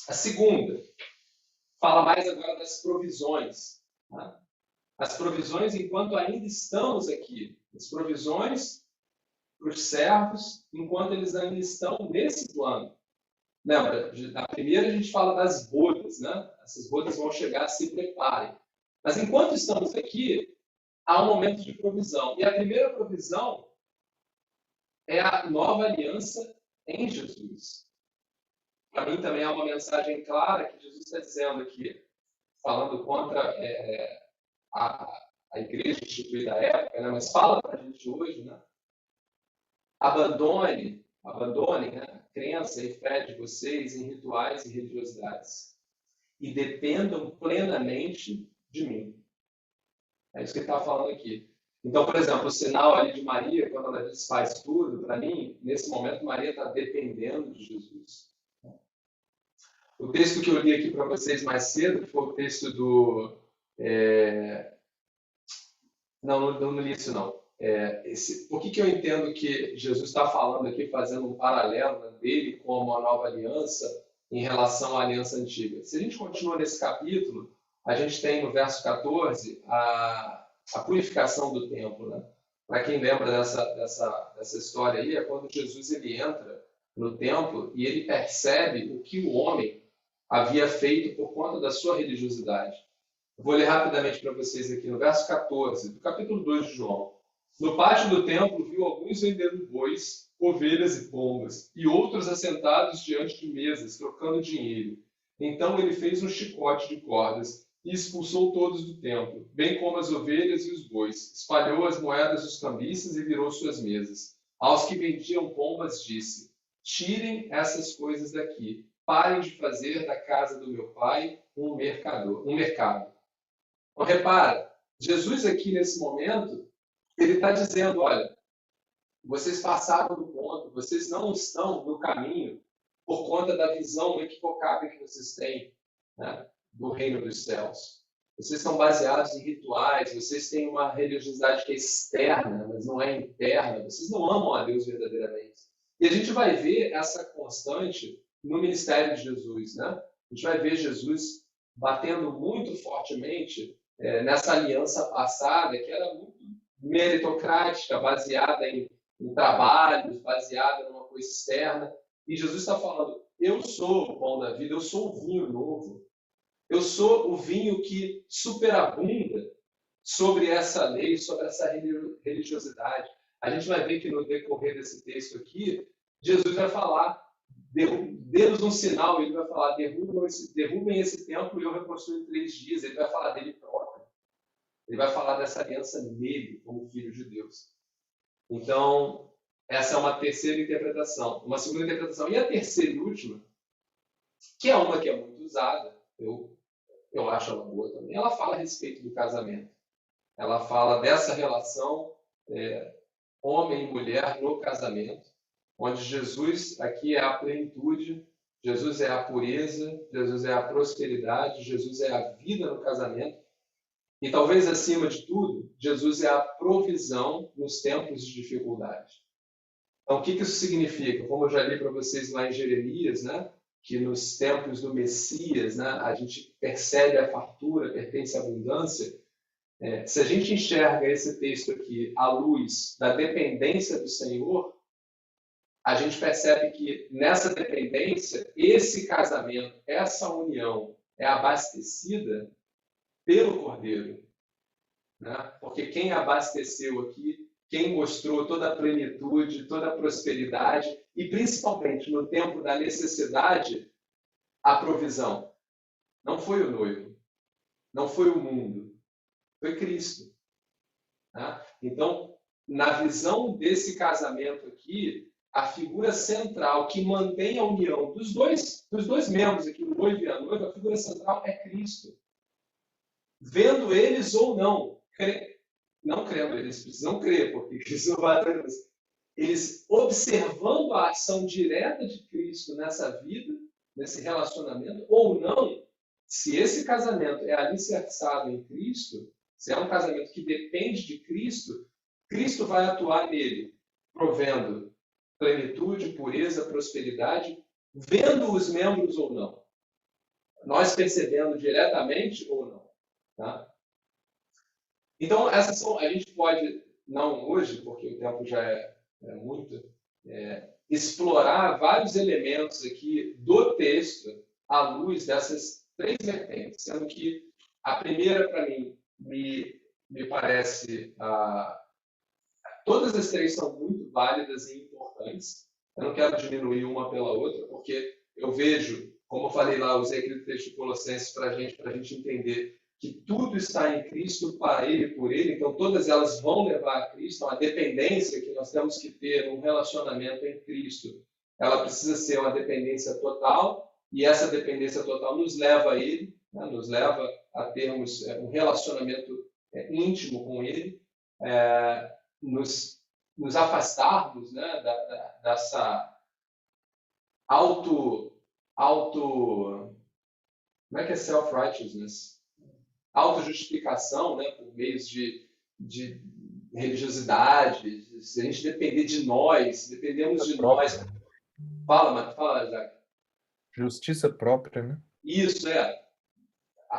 A segunda fala mais agora das provisões. Tá? As provisões enquanto ainda estamos aqui. As provisões para os servos enquanto eles ainda estão nesse plano. Lembra, na primeira a gente fala das bodas, né? Essas bodas vão chegar, se preparem. Mas enquanto estamos aqui, há um momento de provisão. E a primeira provisão é a nova aliança em Jesus. Para mim também é uma mensagem clara que Jesus está dizendo aqui, falando contra a igreja instituída da época, né? Mas fala para a gente hoje, né? Abandonem, né, a crença e fé de vocês em rituais e religiosidades e dependam plenamente de mim. É isso que ele está falando aqui. Então, por exemplo, o sinal ali de Maria, quando ela diz faz tudo, para mim, nesse momento, Maria está dependendo de Jesus. O texto que eu li aqui para vocês mais cedo foi o texto do... Não li isso, não. Por que eu entendo que Jesus está falando aqui, fazendo um paralelo, né, dele como a nova aliança em relação à aliança antiga? Se a gente continua nesse capítulo, a gente tem no verso 14 a purificação do templo. Né? Para quem lembra dessa história aí, é quando Jesus ele entra no templo e ele percebe o que o homem havia feito por conta da sua religiosidade. Eu vou ler rapidamente para vocês aqui no verso 14 do capítulo 2 de João. No pátio do templo viu alguns vendendo bois, ovelhas e pombas, e outros assentados diante de mesas, trocando dinheiro. Então ele fez um chicote de cordas e expulsou todos do templo, bem como as ovelhas e os bois. Espalhou as moedas dos cambistas e virou suas mesas. Aos que vendiam pombas disse: tirem essas coisas daqui, parem de fazer da casa do meu pai um mercado. Então, repara, Jesus aqui nesse momento, ele está dizendo, olha, vocês passaram do ponto, vocês não estão no caminho por conta da visão equivocada que vocês têm, né, do reino dos céus. Vocês estão baseados em rituais, vocês têm uma religiosidade que é externa, mas não é interna, vocês não amam a Deus verdadeiramente. E a gente vai ver essa constante no ministério de Jesus, né? A gente vai ver Jesus batendo muito fortemente nessa aliança passada, que era muito meritocrática, baseada em trabalhos, baseada numa coisa externa. E Jesus está falando, eu sou o pão da vida, eu sou o vinho novo. Eu sou o vinho que superabunda sobre essa lei, sobre essa religiosidade. A gente vai ver que no decorrer desse texto aqui, Jesus vai falar, dê-nos um sinal, ele vai falar, derrubem esse templo e eu reconstruo em 3 dias. Ele vai falar dele próprio. Ele vai falar dessa aliança nele, como filho de Deus. Então, essa é uma terceira interpretação. Uma segunda interpretação. E a terceira e última, que é uma que é muito usada, eu acho ela boa também, ela fala a respeito do casamento. Ela fala dessa relação homem e mulher no casamento, onde Jesus aqui é a plenitude, Jesus é a pureza, Jesus é a prosperidade, Jesus é a vida no casamento. E talvez, acima de tudo, Jesus é a provisão nos tempos de dificuldade. Então, o que isso significa? Como eu já li para vocês lá em Jeremias, né? Que nos tempos do Messias, né, a gente percebe a fartura, pertence à abundância. Se a gente enxerga esse texto aqui à luz da dependência do Senhor, a gente percebe que nessa dependência, esse casamento, essa união é abastecida pelo Cordeiro. Né? Porque quem abasteceu aqui, quem mostrou toda a plenitude, toda a prosperidade e, principalmente, no tempo da necessidade, a provisão. Não foi o noivo, não foi o mundo, foi Cristo. Né? Então, na visão desse casamento aqui, a figura central que mantém a união dos dois membros aqui, o noivo e a noiva, a figura central é Cristo. Vendo eles ou não, não crendo, eles precisam crer, porque Cristo não vai atrás. Eles observando a ação direta de Cristo nessa vida, nesse relacionamento, ou não, se esse casamento é alicerçado em Cristo, se é um casamento que depende de Cristo, Cristo vai atuar nele, provendo plenitude, pureza, prosperidade, vendo os membros ou não. nós percebendo diretamente ou não. Tá? Então, essas são, a gente pode, não hoje, porque o tempo já é muito, explorar vários elementos aqui do texto à luz dessas 3 vertentes, sendo que a primeira, para mim, me parece... todas as 3 são muito válidas e importantes. Eu não quero diminuir uma pela outra, porque eu vejo, como eu falei lá, usei aquele texto de Colossenses para a gente entender que tudo está em Cristo, para Ele e por Ele, então todas elas vão levar a Cristo. Então, a dependência que nós temos que ter num relacionamento em Cristo, ela precisa ser uma dependência total, e essa dependência total nos leva a Ele, né? Nos leva a termos um relacionamento íntimo com Ele, nos afastarmos, né, dessa como é que é self-righteousness? Autojustificação, né, por meios de religiosidade. Se a gente depender de nós, dependemos de nós. Fala, Isaac. Justiça própria, né? Isso,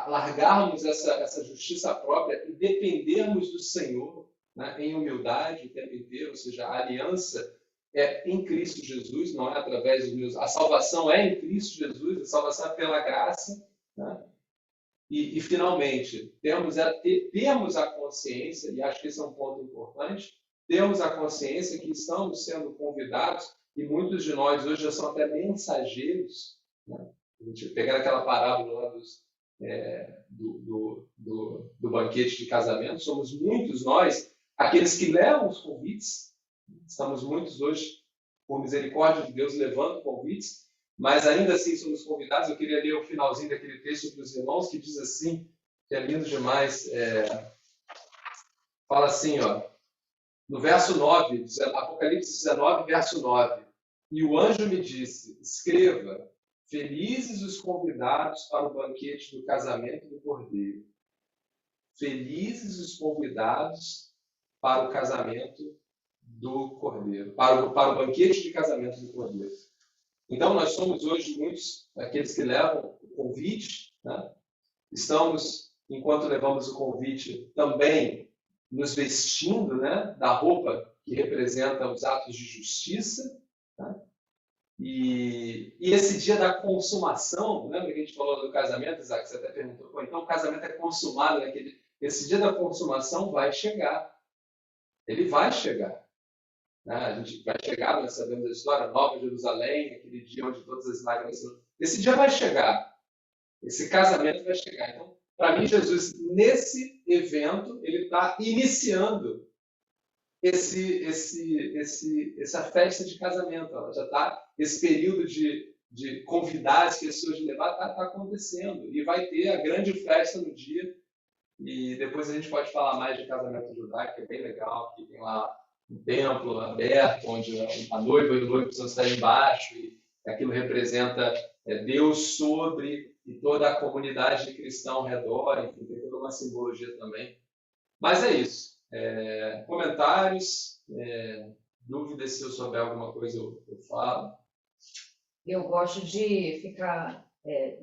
largarmos essa justiça própria e dependermos do Senhor, né, em humildade o tempo inteiro, ou seja, a aliança é em Cristo Jesus, não é através dos meus... A salvação é em Cristo Jesus, a salvação é pela graça, né? E finalmente, temos a consciência, e acho que esse é um ponto importante, temos a consciência que estamos sendo convidados, e muitos de nós hoje já são até mensageiros, né? A gente pegando aquela parábola lá do banquete de casamento, somos muitos nós, aqueles que levam os convites. Estamos muitos hoje, por misericórdia de Deus, levando convites, mas ainda assim somos convidados. Eu queria ler o finalzinho daquele texto para os irmãos, que diz assim, que é lindo demais. Fala assim, no verso 9, Apocalipse 19, verso 9. E o anjo me disse, escreva, felizes os convidados para o banquete do casamento do Cordeiro. Felizes os convidados para o casamento do Cordeiro, para o banquete de casamento do Cordeiro. Então, nós somos hoje muitos aqueles que levam o convite, né? Estamos, enquanto levamos o convite, também nos vestindo, né, da roupa que representa os atos de justiça, né? E esse dia da consumação, lembra que a gente falou do casamento, Isaac? Você até perguntou, então o casamento é consumado, né? Esse dia da consumação vai chegar. Ele vai chegar. A gente vai chegar, nós sabemos a história, Nova Jerusalém, aquele dia onde todas as lágrimas... Esse dia vai chegar. Esse casamento vai chegar. Então, para mim, Jesus, nesse evento, ele está iniciando essa festa de casamento. Ela já está, esse período de convidar as pessoas de levar, está acontecendo. E vai ter a grande festa no dia. E depois a gente pode falar mais de casamento judaico, que é bem legal, que tem lá um templo aberto, onde a noiva e o noivo precisam estar embaixo, e aquilo representa Deus sobre e toda a comunidade de cristãos ao redor, enfim, tem toda uma simbologia também. Mas é isso. Comentários, dúvidas, se eu souber alguma coisa eu falo. Eu gosto de ficar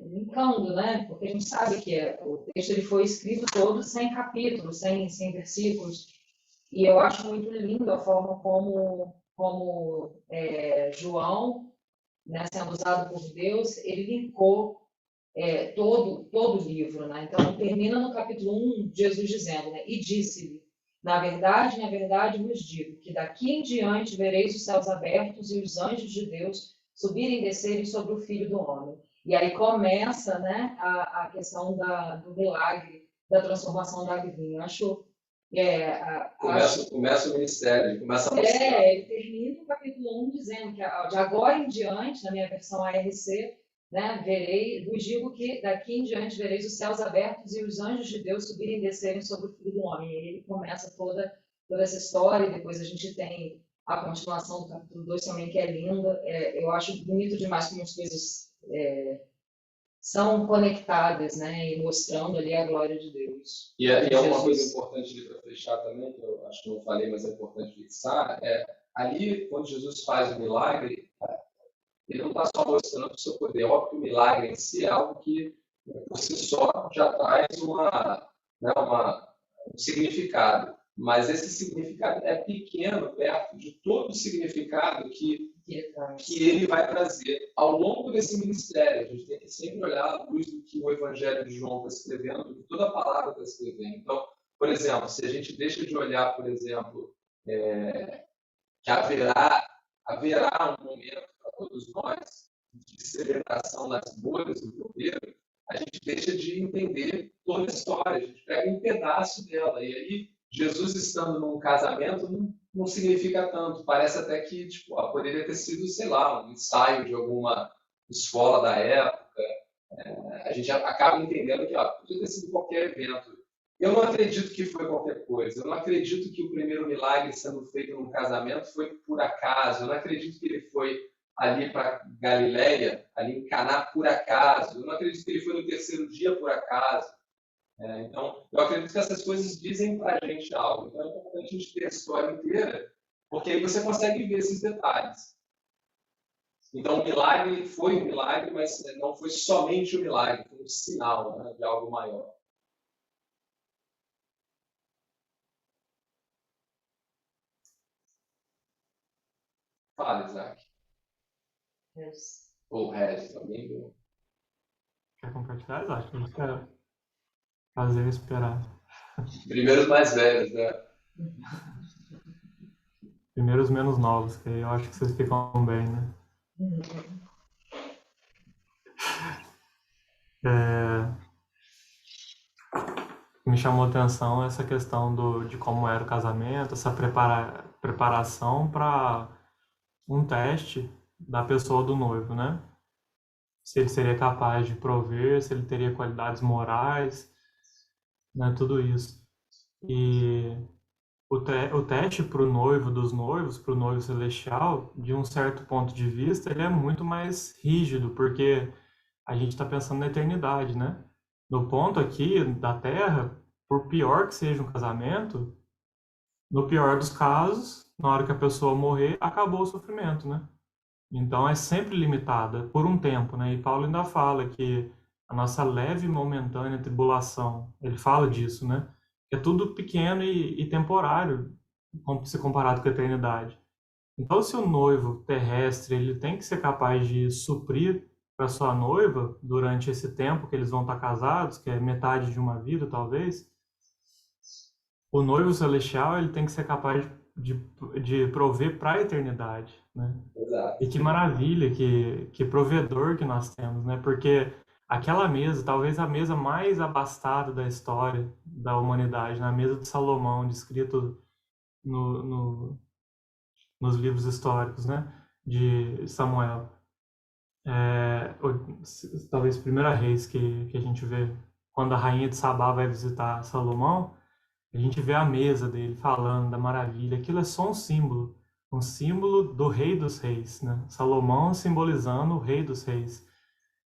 linkando, né? Porque a gente sabe que o texto ele foi escrito todo sem capítulos, sem versículos. E eu acho muito lindo a forma como João, né, sendo usado por Deus, ele linkou todo o livro, né? Então, termina no capítulo 1, Jesus dizendo, né, e disse-lhe, na verdade, vos digo, que daqui em diante vereis os céus abertos e os anjos de Deus subirem e descerem sobre o Filho do Homem. E aí começa, né, a questão do milagre, da transformação da água em vinho. Eu acho... Começa o ministério, começa a mostrar. Ele termina o capítulo 1 dizendo que de agora em diante, na minha versão ARC, né, vos digo que daqui em diante vereis os céus abertos e os anjos de Deus subirem e descerem sobre o Filho do Homem. E aí ele começa toda essa história, e depois a gente tem a continuação do capítulo 2 também, que é linda. Eu acho bonito demais como as coisas são conectadas, né, e mostrando ali a glória de Deus. E é uma coisa importante para fechar também, que eu acho que não falei, mas é importante fixar, ali, quando Jesus faz o milagre, ele não está só mostrando o seu poder. Óbvio que o milagre em si é algo que por si só já traz né, um significado. Mas esse significado é pequeno perto de todo o significado que ele vai trazer ao longo desse ministério. A gente tem que sempre olhar à luz do que o Evangelho de João está escrevendo, do que toda a palavra está escrevendo. Então, por exemplo, se a gente deixa de olhar, por exemplo, que haverá um momento para todos nós de celebração nas bolhas do governo, a gente deixa de entender toda a história, a gente pega um pedaço dela, e aí Jesus estando num casamento não significa tanto, parece até que tipo, poderia ter sido, sei lá, um ensaio de alguma escola da época, a gente acaba entendendo que poderia ter sido qualquer evento. Eu não acredito que foi qualquer coisa. Eu não acredito que o primeiro milagre sendo feito num casamento foi por acaso. Eu não acredito que ele foi ali para Galileia, ali em Caná, por acaso. Eu não acredito que ele foi no terceiro dia por acaso. Então, eu acredito que essas coisas dizem para a gente algo. Então, é importante a gente ter a história inteira, porque aí você consegue ver esses detalhes. Então, o milagre foi um milagre, mas não foi somente um milagre, foi um sinal, né, de algo maior. Fala, Isaac. Ou Regis, alguém viu? Quer compartilhar, Isaac? Não quero fazer esperar. Primeiro os mais velhos, né? Primeiro os menos novos, que eu acho que vocês ficam bem, né? Me chamou a atenção essa questão de como era o casamento, essa preparação para um teste da pessoa do noivo, né? Se ele seria capaz de prover, se ele teria qualidades morais, né? Tudo isso. E o teste para o noivo dos noivos, para o noivo celestial, de um certo ponto de vista, ele é muito mais rígido, porque a gente está pensando na eternidade, né? No ponto aqui da Terra, por pior que seja um casamento, no pior dos casos, na hora que a pessoa morrer, acabou o sofrimento, né? Então é sempre limitada por um tempo, né? E Paulo ainda fala que a nossa leve e momentânea tribulação, ele fala disso, né? É tudo pequeno e temporário, se comparado com a eternidade. Então, se o noivo terrestre ele tem que ser capaz de suprir para sua noiva durante esse tempo que eles vão estar casados, que é metade de uma vida, talvez, o noivo celestial ele tem que ser capaz de prover para a eternidade, né? Exato. E que maravilha, que provedor que nós temos, né? Porque aquela mesa, talvez a mesa mais abastada da história da humanidade, na mesa de Salomão, descrito nos livros históricos, né? De Samuel. Talvez Primeira Reis que a gente vê quando a rainha de Sabá vai visitar Salomão, a gente vê a mesa dele falando da maravilha. Aquilo é só um símbolo do Rei dos Reis, né? Salomão simbolizando o Rei dos Reis.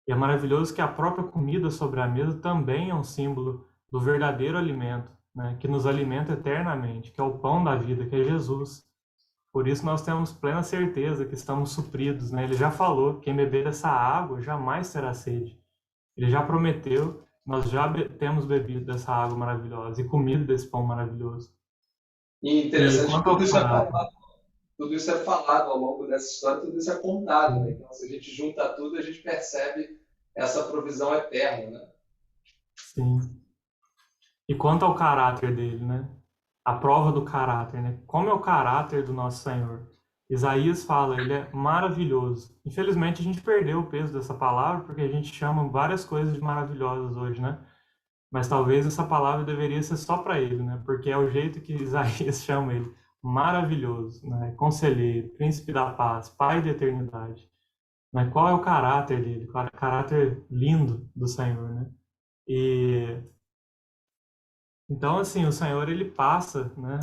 E é maravilhoso que a própria comida sobre a mesa também é um símbolo do verdadeiro alimento, né? Que nos alimenta eternamente, que é o pão da vida, que é Jesus. Por isso nós temos plena certeza que estamos supridos, né? Ele já falou, quem beber dessa água jamais terá sede. Ele já prometeu, nós já temos bebido dessa água maravilhosa e comido desse pão maravilhoso. E interessante que tudo isso é falado ao longo dessa história, tudo isso é contado, né? Então, se a gente junta tudo, a gente percebe essa provisão eterna, né? Sim. E quanto ao caráter dele, né? A prova do caráter, né? Como é o caráter do nosso Senhor? Isaías fala, ele é maravilhoso. Infelizmente, a gente perdeu o peso dessa palavra, porque a gente chama várias coisas de maravilhosas hoje, né? Mas talvez essa palavra deveria ser só para ele, né? Porque é o jeito que Isaías chama ele. Maravilhoso, né? Conselheiro, príncipe da paz, pai da eternidade. Né? Qual é o caráter dele? Qual é o caráter lindo do Senhor, né? E então, assim, o Senhor, ele passa, né,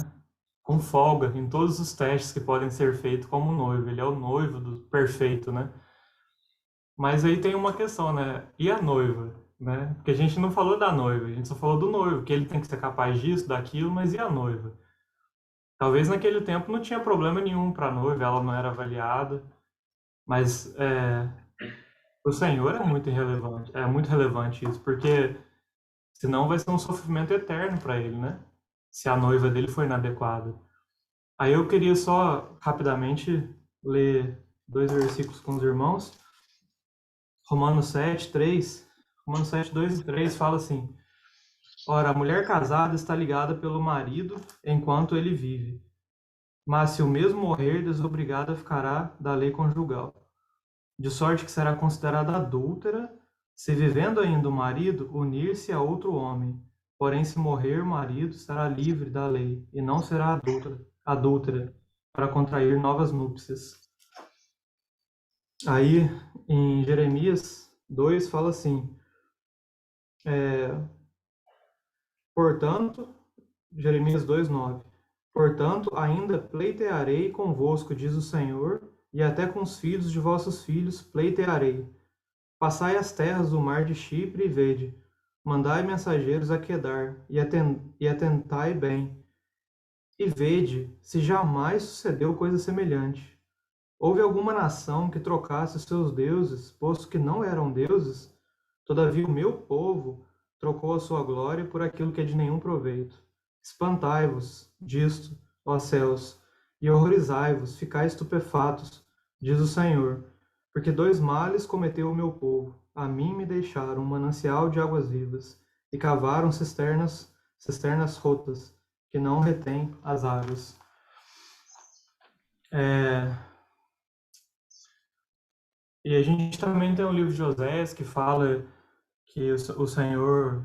com folga em todos os testes que podem ser feitos como noivo. Ele é o noivo do perfeito, né? Mas aí tem uma questão, né? E a noiva, né? Porque a gente não falou da noiva, a gente só falou do noivo, que ele tem que ser capaz disso, daquilo, mas e a noiva? Talvez naquele tempo não tinha problema nenhum para a noiva, ela não era avaliada, mas o Senhor é muito relevante isso, porque senão vai ser um sofrimento eterno para ele, né? Se a noiva dele for inadequada. Aí eu queria só rapidamente ler 2 versículos com os irmãos. Romanos 7, 3. Romanos 7, 2 e 3 fala assim: Ora, a mulher casada está ligada pelo marido enquanto ele vive, mas se o mesmo morrer, desobrigada ficará da lei conjugal, de sorte que será considerada adúltera, se vivendo ainda o marido, unir-se a outro homem. Porém, se morrer o marido, será livre da lei, e não será adúltera para contrair novas núpcias. Aí, em Jeremias 2, fala assim, portanto, Jeremias 2:9, portanto, ainda pleitearei convosco, diz o Senhor, e até com os filhos de vossos filhos pleitearei. Passai as terras do mar de Chipre e vede, mandai mensageiros a Quedar, e atentai bem, e vede se jamais sucedeu coisa semelhante. Houve alguma nação que trocasse os seus deuses, posto que não eram deuses? Todavia o meu povo trocou a sua glória por aquilo que é de nenhum proveito. Espantai-vos disto, ó céus, e horrorizai-vos, ficai estupefatos, diz o Senhor, porque 2 males cometeu o meu povo. A mim me deixaram um manancial de águas vivas, e cavaram cisternas rotas, que não retêm as águas. E a gente também tem o livro de Osés, que fala que o Senhor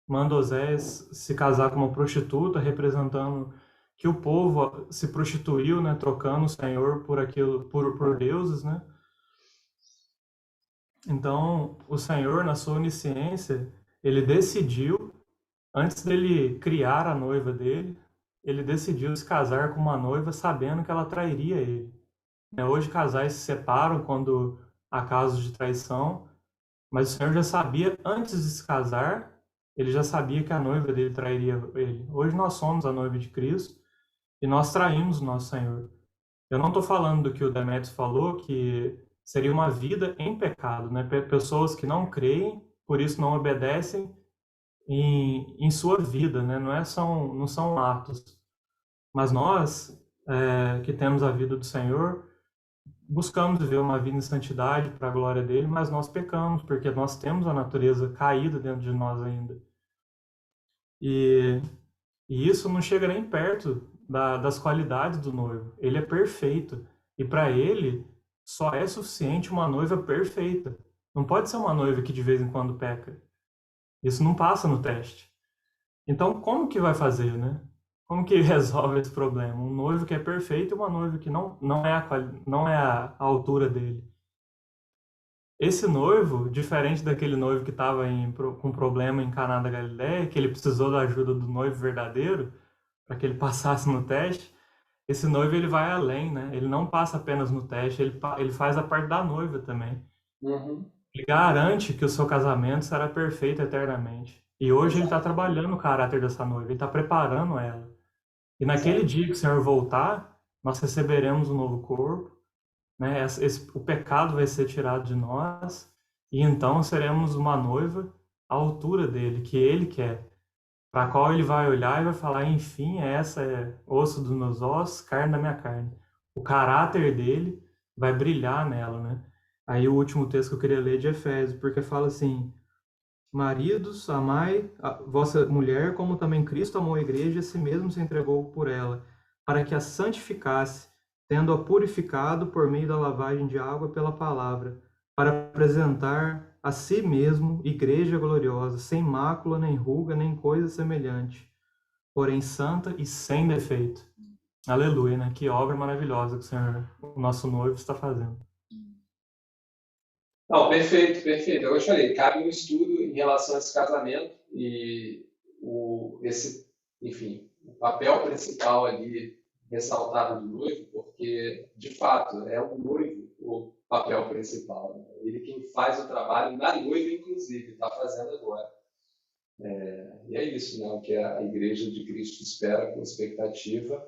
manda Osés se casar com uma prostituta, representando que o povo se prostituiu, né, trocando o Senhor por aquilo, por deuses, né? Então, o Senhor, na sua onisciência, ele decidiu, antes dele criar a noiva dele, ele decidiu se casar com uma noiva sabendo que ela trairia ele. Hoje, casais se separam quando há casos de traição, mas o Senhor já sabia, antes de se casar, ele já sabia que a noiva dele trairia ele. Hoje nós somos a noiva de Cristo e nós traímos o nosso Senhor. Eu não estou falando do que o Demetrios falou, que seria uma vida em pecado, né? Pessoas que não creem, por isso não obedecem em sua vida, né? Não são atos. Mas nós, que temos a vida do Senhor, buscamos viver uma vida em santidade para a glória dele, mas nós pecamos, porque nós temos a natureza caída dentro de nós ainda. E isso não chega nem perto das qualidades do noivo. Ele é perfeito. E para ele, só é suficiente uma noiva perfeita. Não pode ser uma noiva que de vez em quando peca. Isso não passa no teste. Então, como que vai fazer, né? Como que resolve esse problema? Um noivo que é perfeito e uma noiva que não é a altura dele. Esse noivo, diferente daquele noivo que estava com problema em Caná da Galileia, que ele precisou da ajuda do noivo verdadeiro para que ele passasse no teste, esse noivo ele vai além, né? Ele não passa apenas no teste, ele faz a parte da noiva também. Uhum. Ele garante que o seu casamento será perfeito eternamente. E hoje ele está trabalhando o caráter dessa noiva, ele está preparando ela. E naquele dia que o Senhor voltar, nós receberemos um novo corpo, né? O pecado vai ser tirado de nós, e então seremos uma noiva à altura dele, que ele quer, para a qual ele vai olhar e vai falar, enfim, essa é osso dos meus ossos, carne da minha carne. O caráter dele vai brilhar nela, né? Aí o último texto que eu queria ler é de Efésios, porque fala assim, maridos, amai a vossa mulher, como também Cristo amou a igreja e a si mesmo se entregou por ela, para que a santificasse, tendo-a purificado por meio da lavagem de água pela palavra, para apresentar a si mesmo igreja gloriosa, sem mácula, nem ruga, nem coisa semelhante, porém santa e sem defeito. Aleluia, né? Que obra maravilhosa que o Senhor, o nosso noivo, está fazendo. Não, perfeito, perfeito. Eu falei, cabe um estudo em relação a esse casamento e enfim, o papel principal ali ressaltado do noivo, porque, de fato, é o noivo o papel principal. Né? Ele quem faz o trabalho na noiva, inclusive, está fazendo agora. E é isso, né? O que a Igreja de Cristo espera com expectativa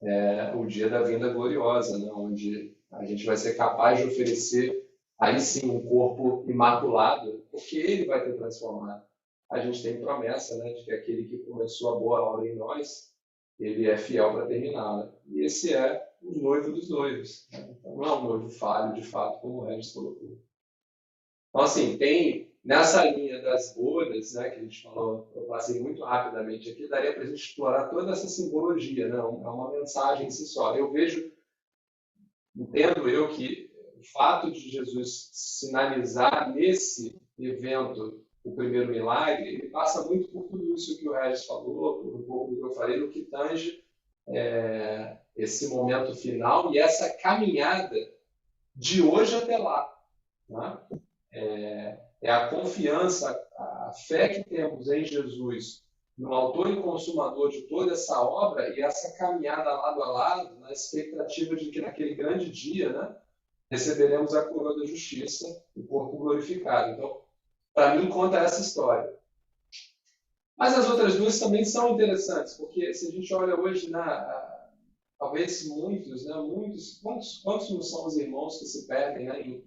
é o dia da vinda gloriosa, né? Onde a gente vai ser capaz de oferecer aí sim um corpo imaculado, porque ele vai ter transformado. A gente tem promessa, né, de que aquele que começou a boa obra em nós, ele é fiel para terminá-la. E esse é o noivo dos noivos, né? Então, não é um noivo falho, de fato, como o Regis colocou. Então, assim, tem nessa linha das bodas, né, que a gente falou, eu passei muito rapidamente aqui, daria para a gente explorar toda essa simbologia, né? É uma mensagem em si só. Eu vejo, entendo eu que o fato de Jesus sinalizar nesse evento o primeiro milagre, ele passa muito por tudo isso que o Regis falou, por um pouco do que eu falei, no que tange esse momento final e essa caminhada de hoje até lá. Né? É a confiança, a fé que temos em Jesus, no autor e consumador de toda essa obra, e essa caminhada lado a lado, na expectativa de que naquele grande dia, né, receberemos a coroa da justiça, o corpo glorificado. Então, para mim, conta essa história. Mas as outras duas também são interessantes, porque se a gente olha hoje, talvez muitos, né, quantos não são os irmãos que se perdem, né, em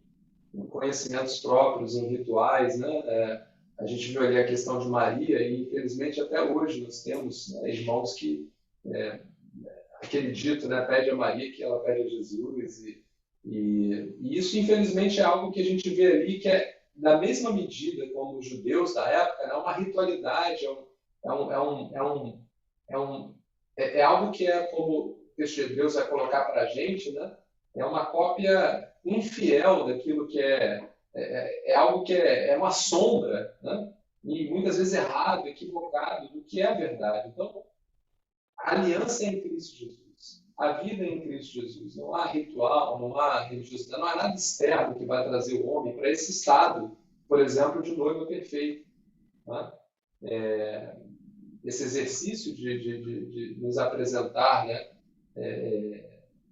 conhecimentos próprios, em rituais, né? A gente viu ali a questão de Maria e, infelizmente, até hoje nós temos, né, irmãos que, aquele dito, né, pede a Maria que ela pede a Jesus, e isso, infelizmente, é algo que a gente vê ali que é, na mesma medida como os judeus da época, né, uma ritualidade, é algo que é, como o texto de Hebreus vai colocar para a gente, né, é uma cópia infiel daquilo que é algo que é uma sombra, né? E muitas vezes errado, equivocado do que é a verdade. Então, a aliança é em Cristo Jesus, a vida é em Cristo Jesus. Não há ritual, não há religiosidade, não há nada externo que vai trazer o homem para esse estado, por exemplo, de noiva perfeito. Né? Esse exercício de nos apresentar, né,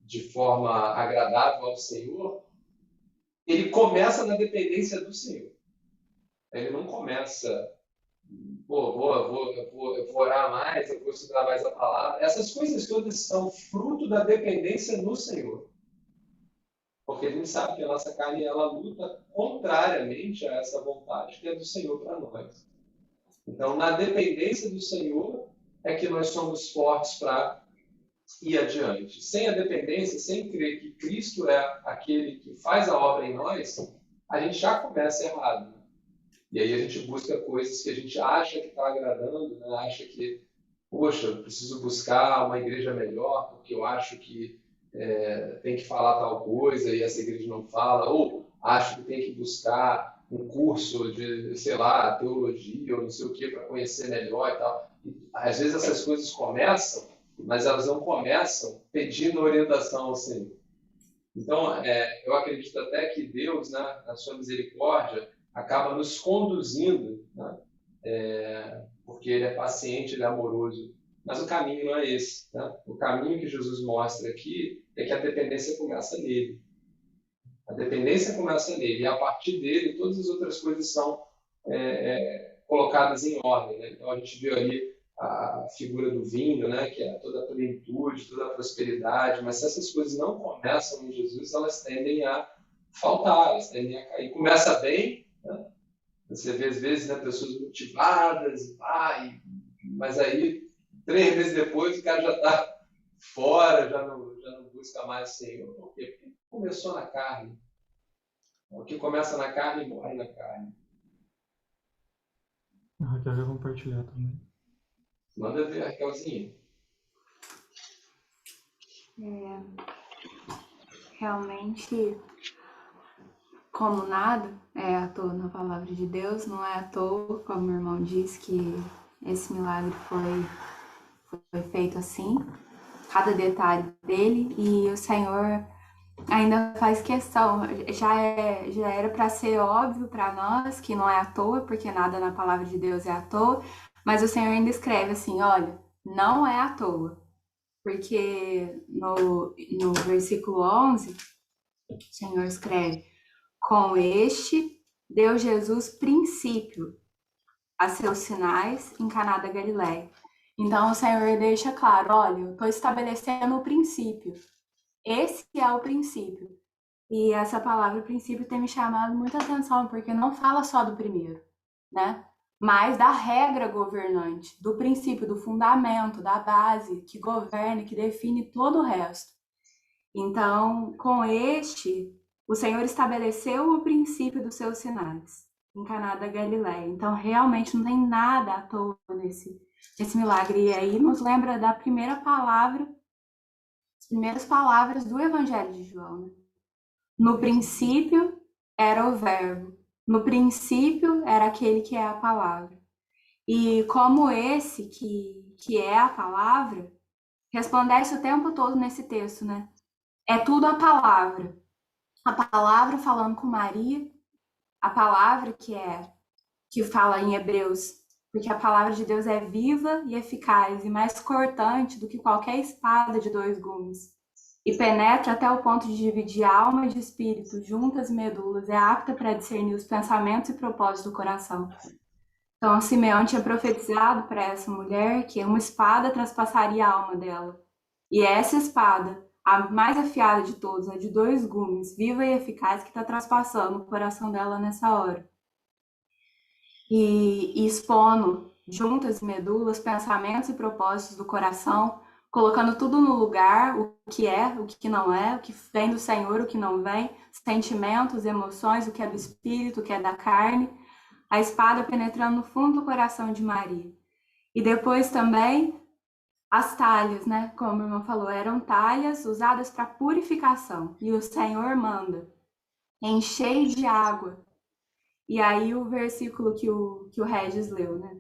de forma agradável ao Senhor, ele começa na dependência do Senhor. Ele não começa, vou orar mais, eu vou estudar mais a palavra. Essas coisas todas são fruto da dependência no Senhor. Porque a gente sabe que a nossa carne, ela luta contrariamente a essa vontade que é do Senhor para nós. Então, na dependência do Senhor é que nós somos fortes para ir adiante. Sem a dependência, sem crer que Cristo é aquele que faz a obra em nós, a gente já começa errado. Né? E aí a gente busca coisas que a gente acha que está agradando, né? Acha que, poxa, eu preciso buscar uma igreja melhor, porque eu acho que tem que falar tal coisa e essa igreja não fala, ou acho que tem que buscar um curso de, sei lá, teologia ou não sei o que para conhecer melhor e tal. E, às vezes essas coisas começam, mas elas não começam pedindo orientação ao Senhor. Então, eu acredito até que Deus, né, na sua misericórdia, acaba nos conduzindo, né, porque Ele é paciente, Ele é amoroso. Mas o caminho não é esse. Né? O caminho que Jesus mostra aqui é que a dependência começa nele. A dependência começa nele, e a partir dele todas as outras coisas são colocadas em ordem. Né? Então, a gente viu ali a figura do vinho, né, que é toda a plenitude, toda a prosperidade, mas se essas coisas não começam em Jesus, elas tendem a faltar, elas tendem a cair. Começa bem, né? Você vê às vezes, né, pessoas motivadas, mas aí 3 meses depois o cara já está fora, já não busca mais o Senhor. Por quê? Porque começou na carne. O que começa na carne morre na carne. A Raquel vai compartilhar também. Manda ver, Raquelzinha. Realmente, como nada é à toa na palavra de Deus, não é à toa, como o irmão disse, que esse milagre foi feito assim, cada detalhe dele, e o Senhor ainda faz questão, já era para ser óbvio para nós que não é à toa, porque nada na palavra de Deus é à toa, mas o Senhor ainda escreve assim, olha, não é à toa, porque no versículo 11, o Senhor escreve, com este deu Jesus princípio a seus sinais em Caná da Galileia. Então o Senhor deixa claro, olha, eu estou estabelecendo o princípio. Esse é o princípio. E essa palavra princípio tem me chamado muita atenção, porque não fala só do primeiro, né? Mas da regra governante, do princípio, do fundamento, da base que governa, que define todo o resto. Então, com este, o Senhor estabeleceu o princípio dos seus sinais em Caná da Galileia. Então, realmente não tem nada à toa nesse milagre. E aí nos lembra da primeira palavra, as primeiras palavras do Evangelho de João, né? No princípio era o Verbo. No princípio era aquele que é a palavra. E como esse que é a palavra, resplandece o tempo todo nesse texto, né? É tudo a palavra. A palavra falando com Maria, a palavra que fala em Hebreus, porque a palavra de Deus é viva e eficaz e mais cortante do que qualquer espada de 2 gumes. E penetra até o ponto de dividir alma e de espírito, juntas e medulas, é apta para discernir os pensamentos e propósitos do coração. Então, Simeão tinha profetizado para essa mulher que uma espada traspassaria a alma dela. E essa espada, a mais afiada de todas, a de 2 gumes, viva e eficaz, que está traspassando o coração dela nessa hora. E expondo, juntas e medulas, pensamentos e propósitos do coração, colocando tudo no lugar, o que é, o que não é, o que vem do Senhor, o que não vem, sentimentos, emoções, o que é do espírito, o que é da carne, a espada penetrando no fundo do coração de Maria. E depois também as talhas, né? Como o irmão falou, eram talhas usadas para purificação. E o Senhor manda, enchei de água. E aí o versículo que o Regis leu, né?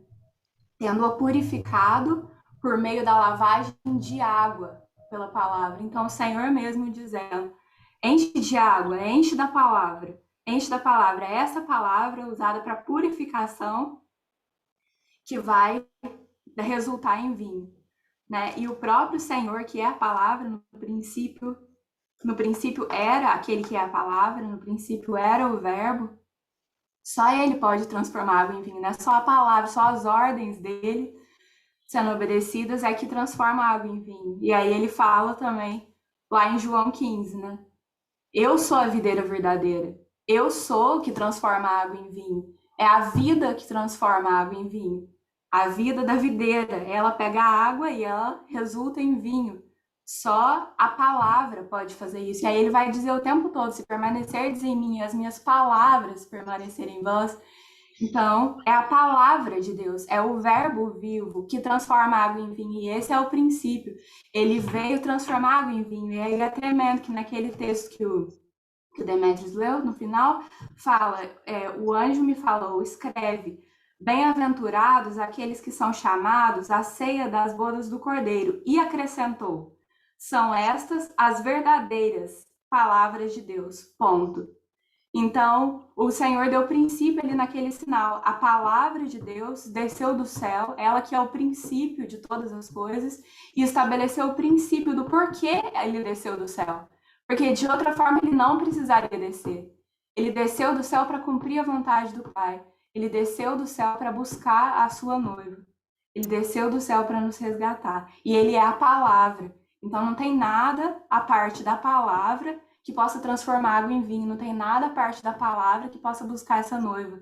Tendo-a purificado por meio da lavagem de água pela palavra. Então, o Senhor mesmo dizendo, enche de água, enche da palavra. Enche da palavra. É essa palavra usada para purificação que vai resultar em vinho, né? E o próprio Senhor, que é a palavra, no princípio era aquele que é a palavra, no princípio era o verbo. Só ele pode transformar água em vinho, né? Só a palavra, só as ordens dele sendo obedecidas é que transforma a água em vinho. E aí ele fala também, lá em João 15, né? Eu sou a videira verdadeira. Eu sou o que transforma a água em vinho. É a vida que transforma a água em vinho. A vida da videira. Ela pega a água e ela resulta em vinho. Só a palavra pode fazer isso. E aí ele vai dizer o tempo todo, se permanecerdes em mim e as minhas palavras permanecerem em vós. Então, é a palavra de Deus, é o verbo vivo que transforma a água em vinho. E esse é o princípio. Ele veio transformar a água em vinho. E aí é tremendo que naquele texto que o Demetrios leu, no final, fala, o anjo me falou, escreve, bem-aventurados aqueles que são chamados à ceia das bodas do Cordeiro. E acrescentou, são estas as verdadeiras palavras de Deus, ponto. Então, o Senhor deu princípio ali naquele sinal. A palavra de Deus desceu do céu, ela que é o princípio de todas as coisas, e estabeleceu o princípio do porquê ele desceu do céu. Porque de outra forma ele não precisaria descer. Ele desceu do céu para cumprir a vontade do Pai. Ele desceu do céu para buscar a sua noiva. Ele desceu do céu para nos resgatar. E ele é a palavra. Então não tem nada a parte da palavra que possa transformar água em vinho. Não tem nada a parte da palavra que possa buscar essa noiva.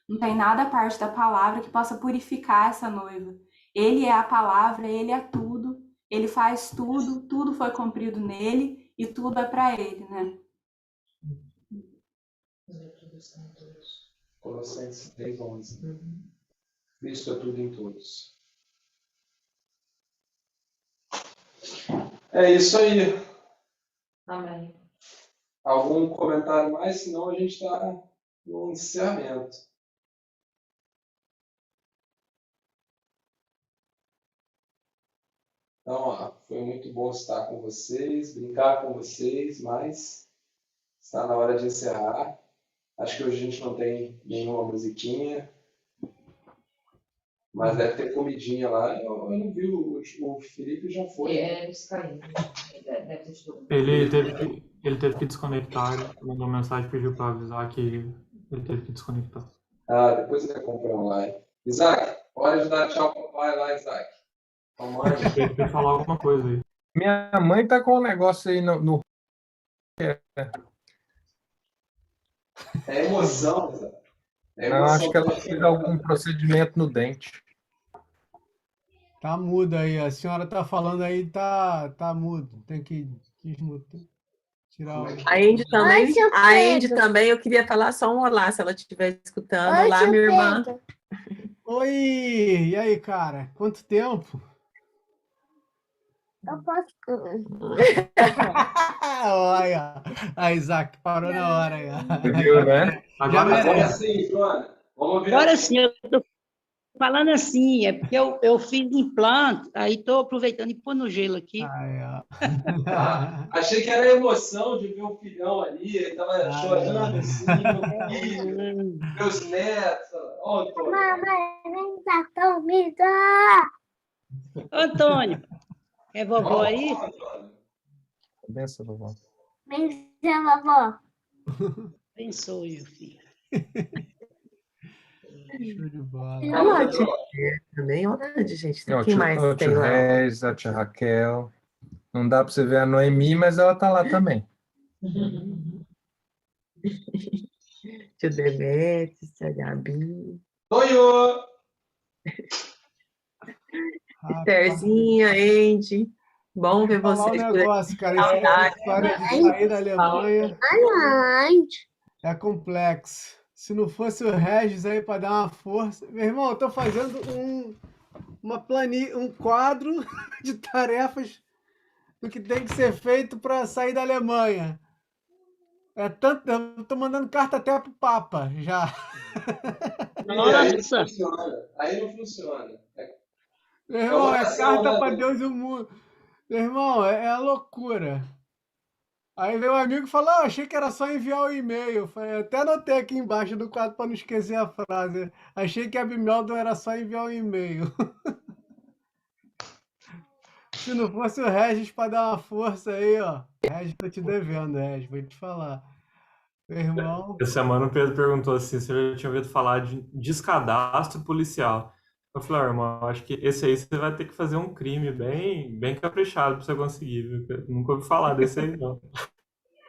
Não tem nada a parte da palavra que possa purificar essa noiva. Ele é a palavra, ele é tudo. Ele faz tudo, tudo foi cumprido nele e tudo é para ele, né? Colossenses 3:11. Cristo é tudo em todos. É isso aí. Amém. Algum comentário mais? Senão a gente está no encerramento. Então, ó, foi muito bom estar com vocês, brincar com vocês, mas está na hora de encerrar. Acho que hoje a gente não tem nenhuma musiquinha, mas deve ter comidinha lá. Eu não vi, o Felipe já foi. Eles caíram. Deve ter tido. Ele teve que desconectar, ele mandou mensagem e pediu para avisar que ele teve que desconectar. Ah, depois ele vai comprar online. Isaac, hora de dar tchau pro papai lá, Isaac. Mamãe. Ele quer falar alguma coisa aí. Minha mãe tá com um negócio aí no É emoção, Zé. É Não, acho emoção. que ela fez algum procedimento no dente. Tá mudo aí, a senhora tá falando aí, tá mudo. Tem que desmutar, tirar o. A Andy também, eu queria falar só um olá, se ela estiver escutando. Olá, minha irmã. Oi! E aí, cara? Quanto tempo? Eu posso. Olha, a Isaac parou na hora aí. Você viu, né? Já Agora merece. sim, Joana. Vamos ver. Agora sim, eu tô falando assim, é porque eu fiz implante, aí tô aproveitando e pôr no gelo aqui. Aí, ó. Achei que era a emoção de ver o filhão ali, ele tava chorando assim, meu filho, meus netos. Ó, Antônio. Mamãe, vem dar comida! Antônio, é vovó aí? Ó, Antônio. Benção, vovó. Vem ser vovó. Abençoe, meu filho. Show de bola. Olha lá, tia também, olha de gente. Quem mais O tem tio lá? Regis, a tia Raquel. Não dá para você ver a Noemi, mas ela tá lá também. Tio Demetrius, tia Gabi. Tonho! Terzinha, Andy. Bom ver Falar um vocês por aqui. negócio, cara. Essa história de sair da Alemanha é complexo. Se não fosse o Regis aí para dar uma força. Meu irmão, eu tô fazendo um quadro de tarefas do que tem que ser feito para sair da Alemanha. Eu tô mandando carta até pro Papa já. Aí não funciona. Aí não funciona. Meu irmão, é oração, carta né, para Deus? Deus e o mundo. Meu irmão, é a loucura. Aí veio um amigo e falou: achei que era só enviar o e-mail. Eu até anotei aqui embaixo do quadro para não esquecer a frase. Achei que a Bimeldo era só enviar o e-mail. Se não fosse o Regis para dar uma força aí, ó. Regis, tô te devendo, Regis, vou te falar. Meu irmão. Essa semana o Pedro perguntou assim, se eu já tinha ouvido falar de descadastro policial. Eu falei, irmão, acho que esse aí você vai ter que fazer um crime bem caprichado para você conseguir, viu? Eu nunca ouvi falar desse aí, não.